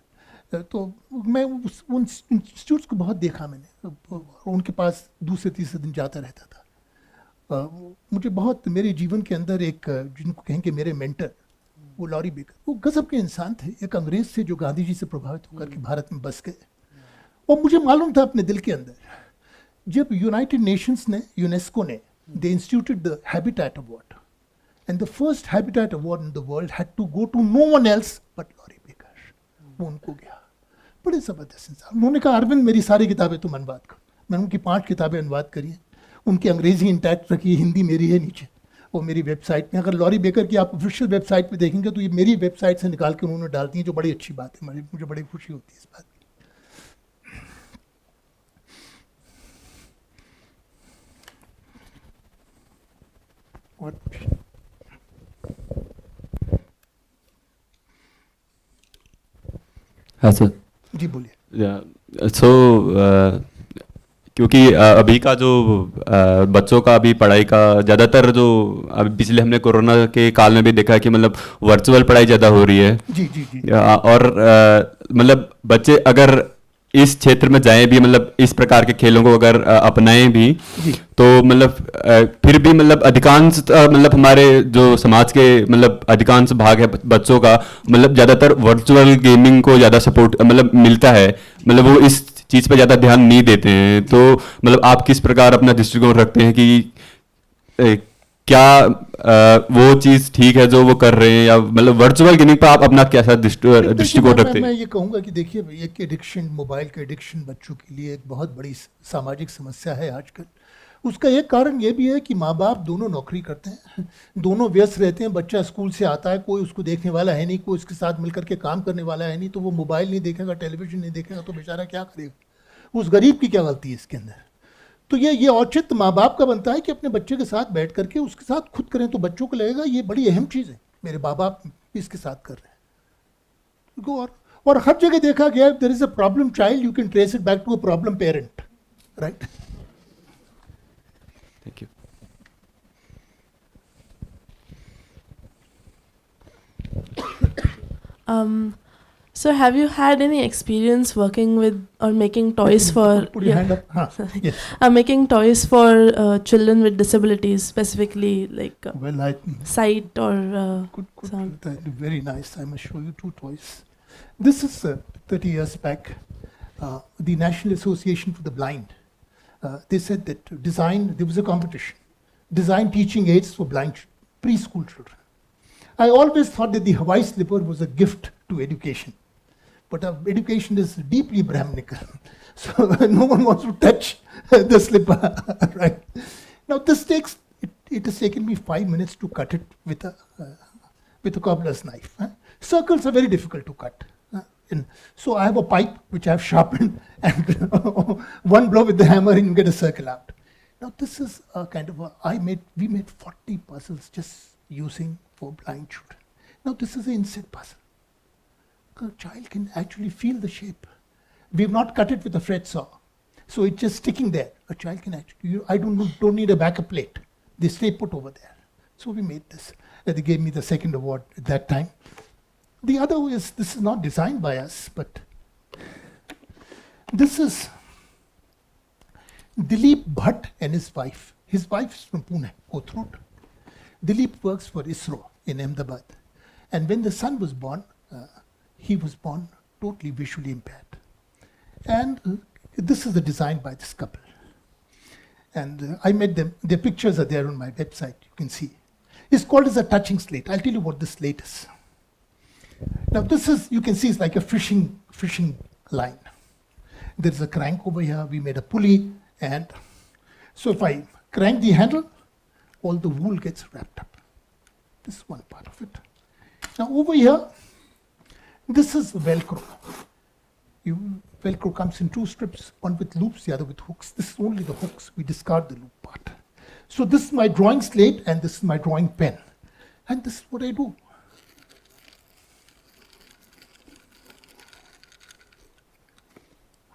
तो मैं उन इंस्टीट्यूट्स को बहुत देखा मैंने, उनके पास दूसरे तीसरे दिन जाता रहता था। मुझे बहुत, मेरे जीवन के अंदर एक, जिनको कहेंगे मेरे मेंटर, वो लॉरी बेकर, वो गजब के इंसान थे। एक अंग्रेज से जो गांधी जी से प्रभावित होकर के भारत में बस गए। और मुझे मालूम था अपने दिल के अंदर, जब यूनाइटेड नेशंस ने, यूनेस्को ने, they instituted the habitat award, and the first habitat award in the world had to go to no one else but Laurie Baker. वो उनको गया। बड़े ज़बरदस्त इंसान। उन्होंने कहा, अरविंद मेरी सारी किताबें तुम अनुवाद करो। मैंने उनकी 5 किताबें अनुवाद करी हैं, उनकी अंग्रेजी इंटैक्ट रखी है, हिंदी मेरी है नीचे, वो मेरी वेबसाइट में। अगर लॉरी बेकर की आप ऑफिशियल वेबसाइट पे देखेंगे तो ये मेरी वेबसाइट से निकाल के उन्होंने डाल दी है, जो बड़ी अच्छी बात है। मुझे बड़ी खुशी होती है इस बात की। और हाँ सर जी बोलिए। क्योंकि अभी का जो बच्चों का अभी पढ़ाई का ज़्यादातर जो अभी पिछले हमने कोरोना के काल में भी देखा है कि मतलब वर्चुअल पढ़ाई ज़्यादा हो रही है। जी जी जी। और मतलब बच्चे अगर इस क्षेत्र में जाएं भी, मतलब इस प्रकार के खेलों को अगर अपनाएं भी, तो मतलब फिर भी मतलब अधिकांश मतलब हमारे जो समाज के मतलब अधिकांश भाग है बच्चों का, मतलब ज़्यादातर वर्चुअल गेमिंग को ज़्यादा सपोर्ट मतलब मिलता है। मतलब वो इस चीज़ पर ज़्यादा ध्यान नहीं देते हैं, तो मतलब आप किस प्रकार अपना दृष्टिकोण रखते हैं कि क्या वो चीज़ ठीक है जो वो कर रहे हैं, या मतलब वर्चुअल गेमिंग पर आप अपना कैसा दृष्टिकोण रखते मैं हैं? ये कहूँगा कि देखिए, एक एडिक्शन, मोबाइल का एडिक्शन बच्चों के लिए एक बहुत बड़ी सामाजिक समस्या है आजकल। उसका एक कारण ये भी है कि माँ बाप दोनों नौकरी करते हैं, दोनों व्यस्त रहते हैं। बच्चा स्कूल से आता है, कोई उसको देखने वाला है नहीं, कोई उसके साथ मिलकर के काम करने वाला है नहीं, तो वो मोबाइल नहीं देखेगा, टेलीविजन नहीं देखेगा, तो बेचारा क्या करेगा? उस गरीब की क्या गलती है इसके अंदर? तो ये औचित्य माँ बाप का बनता है कि अपने बच्चे के साथ बैठ करके उसके साथ खुद करें, तो बच्चों को लगेगा ये बड़ी अहम चीज़ है, मेरे माँ बाप इसके साथ कर रहे हैं। और हर जगह देखा गया, there is a problem child, you can trace it back to a problem parent, right? Thank you. So have you had any experience working with or making toys for Put your hand up. Yes. making toys for children with disabilities, specifically like Well, sight or good. sound? Very nice. I must show you two toys. This is 30 years back. The National Association for the Blind. They said that there was a competition. Design teaching aids for blind preschool children. I always thought that the Hawaii slipper was a gift to education. But education is deeply Brahminical. So no one wants to touch the slipper, right? Now it has taken me 5 minutes to cut it with a cobbler's knife. Circles are very difficult to cut. So I have a pipe which I have sharpened, and one blow with the hammer and you get a circle out. Now this is a kind of we made 40 puzzles just using for blind children. Now this is an insect puzzle. A child can actually feel the shape. We have not cut it with a fret saw, so it's just sticking there. A child can actually. I don't need a backup plate. They stay put over there. So we made this. They gave me the second award at that time. The other is, this is not designed by us, but this is Dilip Bhatt and his wife. His wife is from Pune, Kothurut. Dilip works for ISRO in Ahmedabad, and when the son was born, he was born totally visually impaired. And this is the design by this couple. And I met them. Their pictures are there on my website, you can see. It's called as a touching slate. I'll tell you what this slate is. Now this is, you can see, it's like a fishing line. There's a crank over here. We made a pulley, and so if I crank the handle, all the wool gets wrapped up. This is one part of it. Now over here, this is Velcro. Velcro comes in two strips, one with loops, the other with hooks. This is only the hooks. We discard the loop part. So this is my drawing slate, and this is my drawing pen. And this is what I do.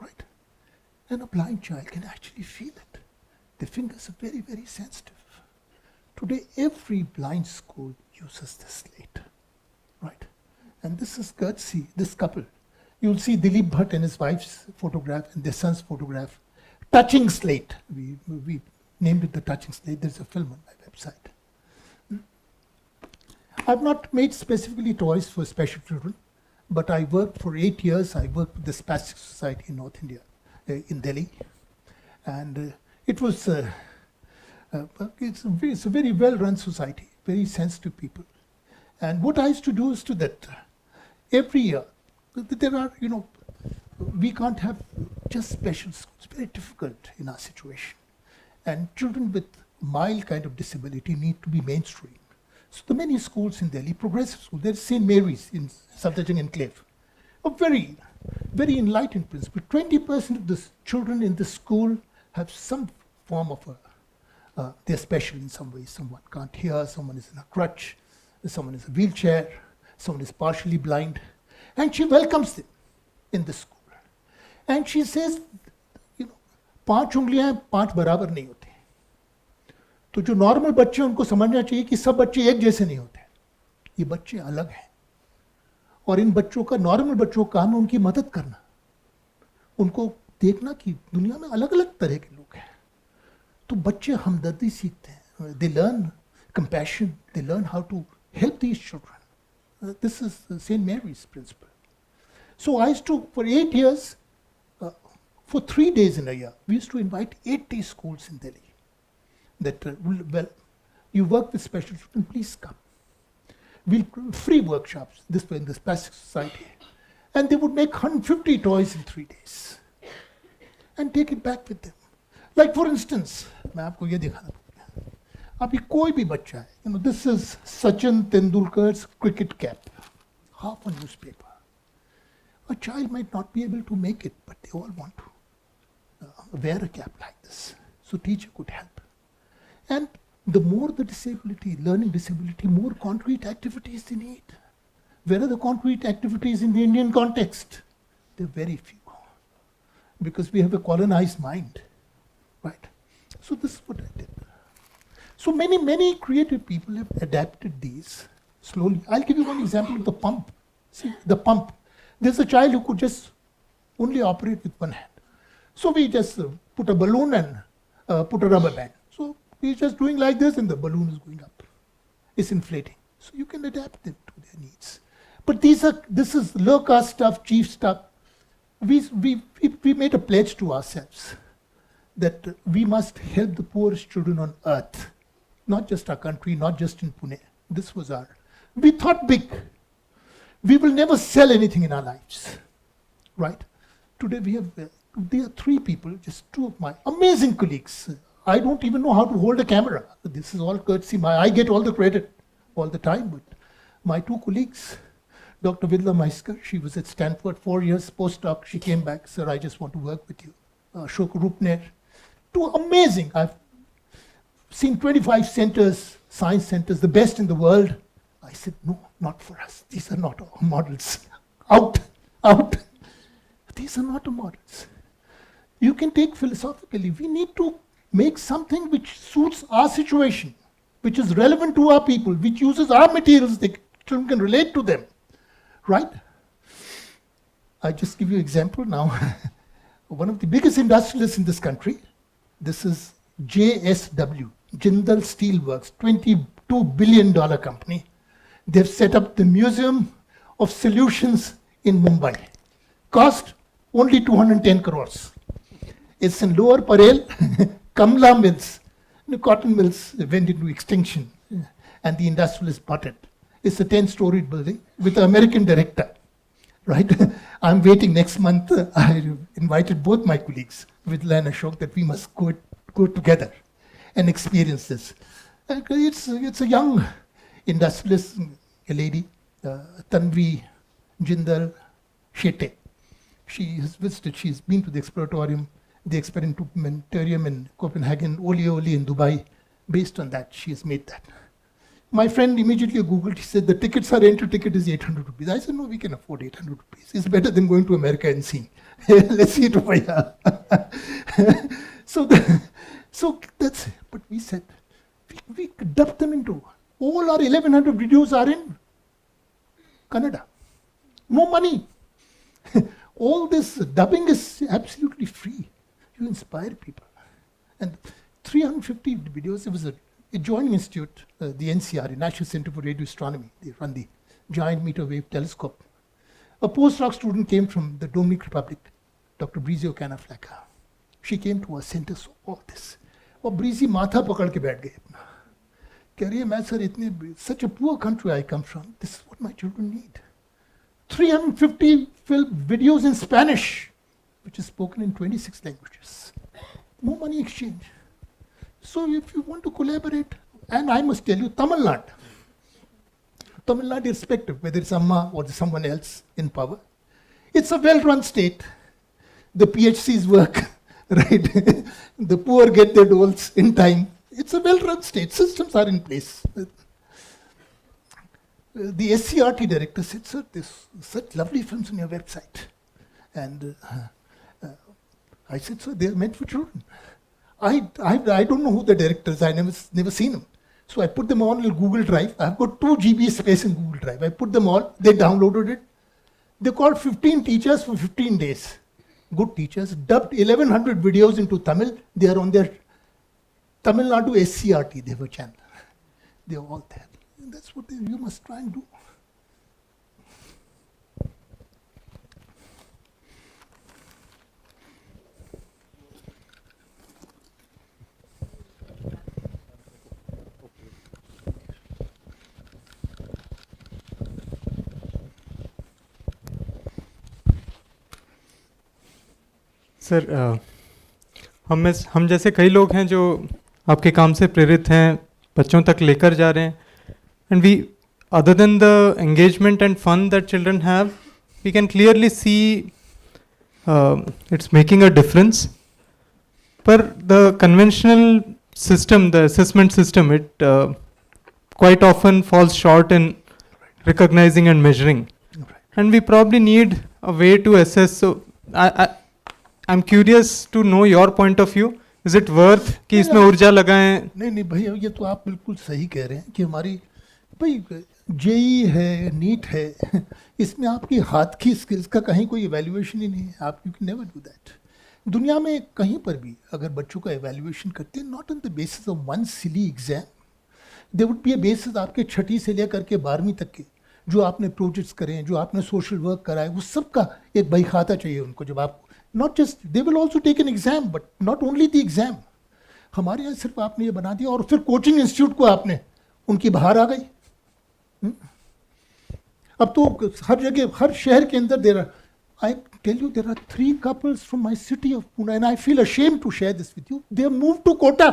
Right? And a blind child can actually feel it. The fingers are very, very sensitive. Today, every blind school uses this slate. Right? And this is courtesy, this couple. You'll see Dilip Bhatt and his wife's photograph and their son's photograph. Touching slate. We named it the touching slate. There's a film on my website. I've not made specifically toys for special children, but I worked for 8 years. I worked with the Spastic Society in North India, in Delhi. And it's a very well-run society, very sensitive people. And what I used to do is that every year, there are, we can't have just special schools. It's very difficult in our situation. And children with mild kind of disability need to be mainstream. So the many schools in Delhi, progressive schools, there's St. Mary's in Safdarjung Enclave, a very, very enlightened principle. 20% of the children in the school have some form of they're special in some way. Someone can't hear, someone is in a crutch, someone is in a wheelchair, someone is partially blind. And she welcomes them in the school. And she says, 5 उंगलियां 5 बराबर नहीं होते. तो जो normal बच्चे, उनको समझना चाहिए कि सब बच्चे एक जैसे नहीं होते. ये बच्चे अलग हैं. और इन बच्चों का, नॉर्मल बच्चों का काम है उनकी मदद करना. उनको देखना कि दुनिया में अलग अलग तरह के लोग हैं. तो बच्चे हमदर्दी सीखते हैं. They learn compassion. They learn how to help these children. This is St. Mary's principle. So I used to, for 8 years, For 3 days in a year, we used to invite 80 schools in Delhi. That, well, you work with special children, please come. We'll free workshops, this way in this Plastic Society. And they would make 150 toys in 3 days and take it back with them. Like for instance, मैं आपको ये दिखाना पड़ेगा. अभी कोई भी बच्चा है, this is Sachin Tendulkar's cricket cap, half a newspaper. A child might not be able to make it, but they all want to wear a cap like this. So teacher could help. And the more the disability, learning disability, more concrete activities they need. Where are the concrete activities in the Indian context? They're very few. Because we have a colonized mind, right? So this is what I did. So many creative people have adapted these slowly. I'll give you one example of the pump. See, the pump. There's a child who could just only operate with one hand. So we just put a balloon and put a rubber band. So he's just doing like this and the balloon is going up. It's inflating. So you can adapt it to their needs. But this is low-caste stuff, cheap stuff. We made a pledge to ourselves that we must help the poorest children on earth, not just our country, not just in Pune. This was we thought big. We will never sell anything in our lives, right? Today there are 3 people, just 2 of my amazing colleagues. I don't even know how to hold a camera. This is all courtesy. I get all the credit all the time, but my 2 colleagues, Dr. Vidla Maiskar, she was at Stanford 4 years postdoc. She came back, sir, I just want to work with you. Ashok Rupner, 2 amazing. I've seen 25 centers, science centers, the best in the world. I said, no, not for us. These are not our models. Out. These are not our models. You can take philosophically. We need to make something which suits our situation, which is relevant to our people, which uses our materials, the children can relate to them. Right? I just give you an example now. One of the biggest industrialists in this country, this is JSW, Jindal Steel Works, $22 billion company. They've set up the Museum of Solutions in Mumbai. Cost only 210 crores. It's in Lower Parel, Kamla Mills. The cotton mills went into extinction and the industrialists bought it. It's a 10-storied building with an American director, right? I'm waiting next month. I invited both my colleagues, Vidla and Ashok, that we must go together and experience this. It's a young industrialist, a lady, Tanvi Jindal Shete. She has visited, she's been to the experimentarium in Copenhagen, Oli in Dubai. Based on that, she has made that. My friend immediately Googled, he said, the entry ticket is 800 rupees. I said, no, we can afford 800 rupees. It's better than going to America and seeing. Let's see it over here. So that's it. But we said, we dubbed them into, all our 1100 videos are in Kannada. No money. All this dubbing is absolutely free. You inspire people. And 350 videos, there was a joint institute, the NCR, National Center for Radio Astronomy. They run the Giant Meter Wave Telescope. A postdoc student came from the Dominican Republic, Dr. Brizio Canaflaca. She came to our center, so all this. और breezy माथा पकड़ के बैठ गए अपना कह रही है मैं सर इतने such a poor country I come from, this is what my children need. 350 film videos in Spanish, which is spoken in 26 languages. No money exchange. So if you want to collaborate, and I must tell you, Tamil Nadu, irrespective whether it's Amma or someone else in power, it's a well-run state. The PHCs work, right? The poor get their doles in time. It's a well-run state. Systems are in place. The SCRT director said, sir, there's such lovely films on your website. And I said, sir, they're meant for children. I don't know who the director is. I never seen him. So I put them all in Google Drive. I've got 2 GB space in Google Drive. I put them all. They downloaded it. They called 15 teachers for 15 days. Good teachers. Dubbed 1100 videos into Tamil. They are on their Tamil Nadu SCRT. They have a channel. They are all there. And that's what you must try and do. Sir हम जैसे कई लोग हैं जो आपके काम से प्रेरित हैं, बच्चों तक लेकर जा रहे हैं, and we other than the engagement and fun that children have, we can clearly see it's making a difference. But the conventional system, the assessment system, it quite often falls short in recognizing and measuring. And we probably need a way to assess. So I'm curious to know your point of view. Is it worth कि इसमें ऊर्जा लगाएं? नहीं भैया, ये तो आप बिल्कुल सही कह रहे हैं कि हमारी भाई जेई है, नीट है, इसमें आपकी हाथ की स्किल्स का कहीं कोई एवेल्युएशन ही नहीं है. आप you can never do that. दुनिया में कहीं पर भी अगर बच्चों का एवेल्युएशन करते हैं, not on the basis of one silly exam, they would be A basis आपके छठी से लेकर के 12वीं तक के जो आपने प्रोजेक्ट्स करे, जो आपने सोशल वर्क करा है, वो सब का एक बही खाता चाहिए उनको. जब आप not just they will also take an exam, but not only the exam. हमारे यहाँ सिर्फ आपने ये बना दिया और फिर कोचिंग इंस्टीट्यूट को आपने उनकी बाहर आ गई. अब तो हर जगह, हर शहर के अंदर there are, I tell you, there are 3 couples from my city of Pune, and I feel ashamed to share this with you. They have moved to Kota,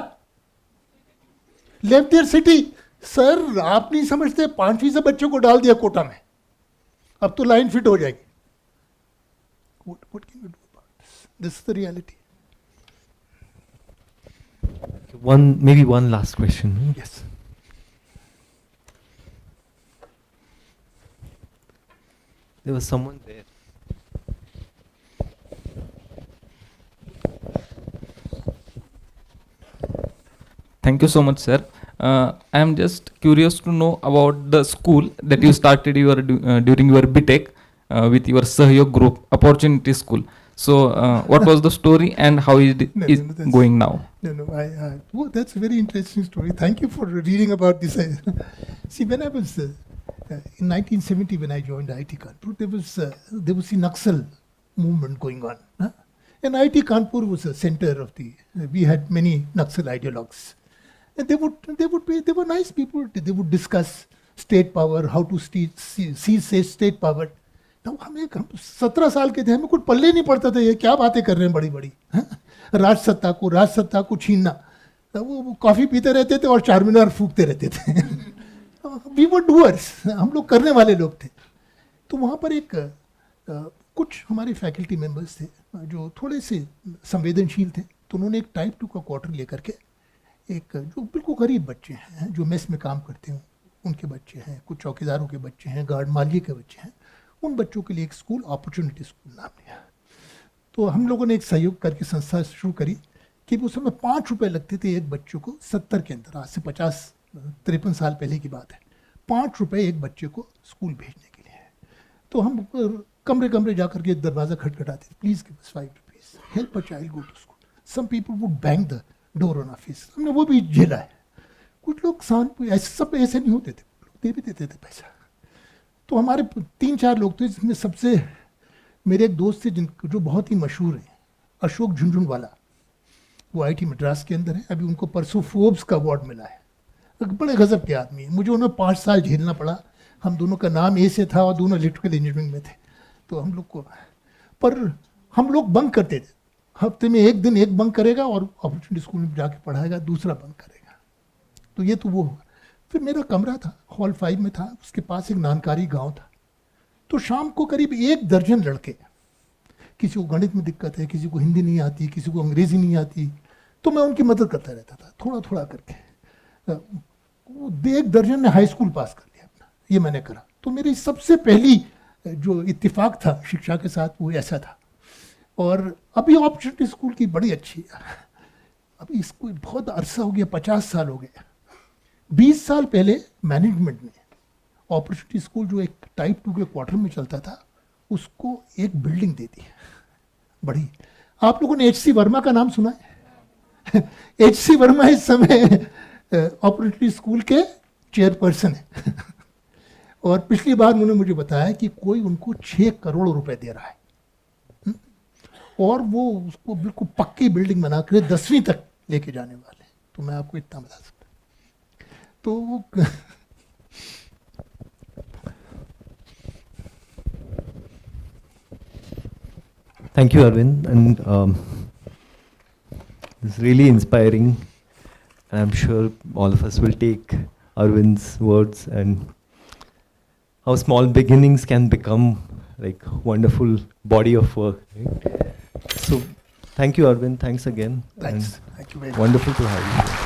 left their city. Sir आप नहीं समझते, 5वीं से बच्चों को डाल दिया कोटा में, अब तो लाइन फिट हो जाएगी. What can you do about this? This is the reality. Maybe one last question. Yes. There was someone there. Thank you so much, sir. I am just curious to know about the school that you started during your BTech with your Sahyog group, Opportunity School. So, what was the story and how is it going now? No, that's a very interesting story. Thank you for reading about this. See, when I was in 1970, when I joined IIT Kanpur, there was the Naxal movement going on. Huh? And IIT Kanpur was a center of we had many Naxal ideologues. And they were nice people. They would discuss state power, how to seize state power. Now, हम 17 साल के थे, हमें कुछ पल्ले नहीं पड़ता था, ये क्या बातें कर रहे हैं बड़ी बड़ी. राज सत्ता को छीनना. वो कॉफी पीते रहते थे और चारमीनार फूकते रहते थे. वी वर डूअर्स, हम लोग करने वाले लोग थे. तो वहाँ पर एक कुछ हमारे फैकल्टी मेंबर्स थे जो थोड़े से संवेदनशील थे. तो उन्होंने एक टाइप 2 का क्वार्टर लेकर के, एक जो बिल्कुल गरीब बच्चे हैं, जो मेस में काम करते हैं, उनके बच्चे हैं, कुछ चौकीदारों के बच्चे हैं, गार्ड मालिक के बच्चे हैं, उन बच्चों के लिए एक स्कूल, अपॉर्चुनिटी स्कूल नाम लिया. तो हम लोगों ने एक सहयोग करके संस्था शुरू करी कि उस समय 5 रुपये लगते थे एक बच्चों को. 70 के अंदर, आज से 53 साल पहले की बात है. 5 रुपये एक बच्चे को स्कूल भेजने के लिए. तो हम कमरे कमरे जा करके दरवाज़ा खटखटाते, please give us 5 rupees, help a child go to school. Some people would bang the door on off fees. हमने वो भी झेला है. कुछ लोग सब ऐसे नहीं होते थे, दे भी देते थे पैसा. तो हमारे 3-4 लोग थे, जिसमें सबसे मेरे एक दोस्त थे जो बहुत ही मशहूर हैं, अशोक झुंझुनवाला. वो IIT मद्रास के अंदर है. अभी उनको परसों फोर्ब्स का अवार्ड मिला है. बड़े गजब के आदमी है. मुझे उन्हें 5 साल झेलना पड़ा. हम दोनों का नाम ए से था और दोनों इलेक्ट्रिकल इंजीनियरिंग में थे. तो हम लोग को, पर हम लोग बंक करते थे. हफ्ते में एक दिन एक बंक करेगा और अपॉर्चुनिटी स्कूल में जाके पढ़ाएगा, दूसरा बंक करेगा. तो ये तो वो हुआ. फिर मेरा कमरा था, हॉल 5 में था, उसके पास एक नानकारी गांव था. तो शाम को करीब 1 दर्जन लड़के, किसी को गणित में दिक्कत है, किसी को हिंदी नहीं आती, किसी को अंग्रेजी नहीं आती, तो मैं उनकी मदद करता रहता था थोड़ा थोड़ा करके. 1 दर्जन ने हाई स्कूल पास कर लिया अपना. ये मैंने करा. तो मेरी सबसे पहली जो इत्तेफाक था शिक्षा के साथ, वो ऐसा था. और अभी अपॉर्चुनिटी स्कूल की बड़ी अच्छी है. अभी इसको बहुत अरसा हो गया, 50 साल हो गए. 20 साल पहले मैनेजमेंट ने अपॉर्चुनिटी स्कूल, जो एक टाइप 2 के क्वार्टर में चलता था, उसको एक बिल्डिंग दे दी बड़ी. आप लोगों ने HC वर्मा का नाम सुना है? HC वर्मा इस समय अपॉर्चुनिटी स्कूल के चेयरपर्सन है. और पिछली बार उन्होंने मुझे बताया कि कोई उनको 6 करोड़ रुपए दे रहा है. और वो उसको बिल्कुल पक्की बिल्डिंग बना कर 10वीं तक लेके जाने वाले. तो मैं आपको इतना बता सकता. तो Thank you, Arvind. And It's really inspiring. And I'm sure all of us will take Arvind's words and how small beginnings can become like wonderful body of work. Right? So thank you, Arvind. Thanks again. Thanks. And Thank you very much. wonderful to have you.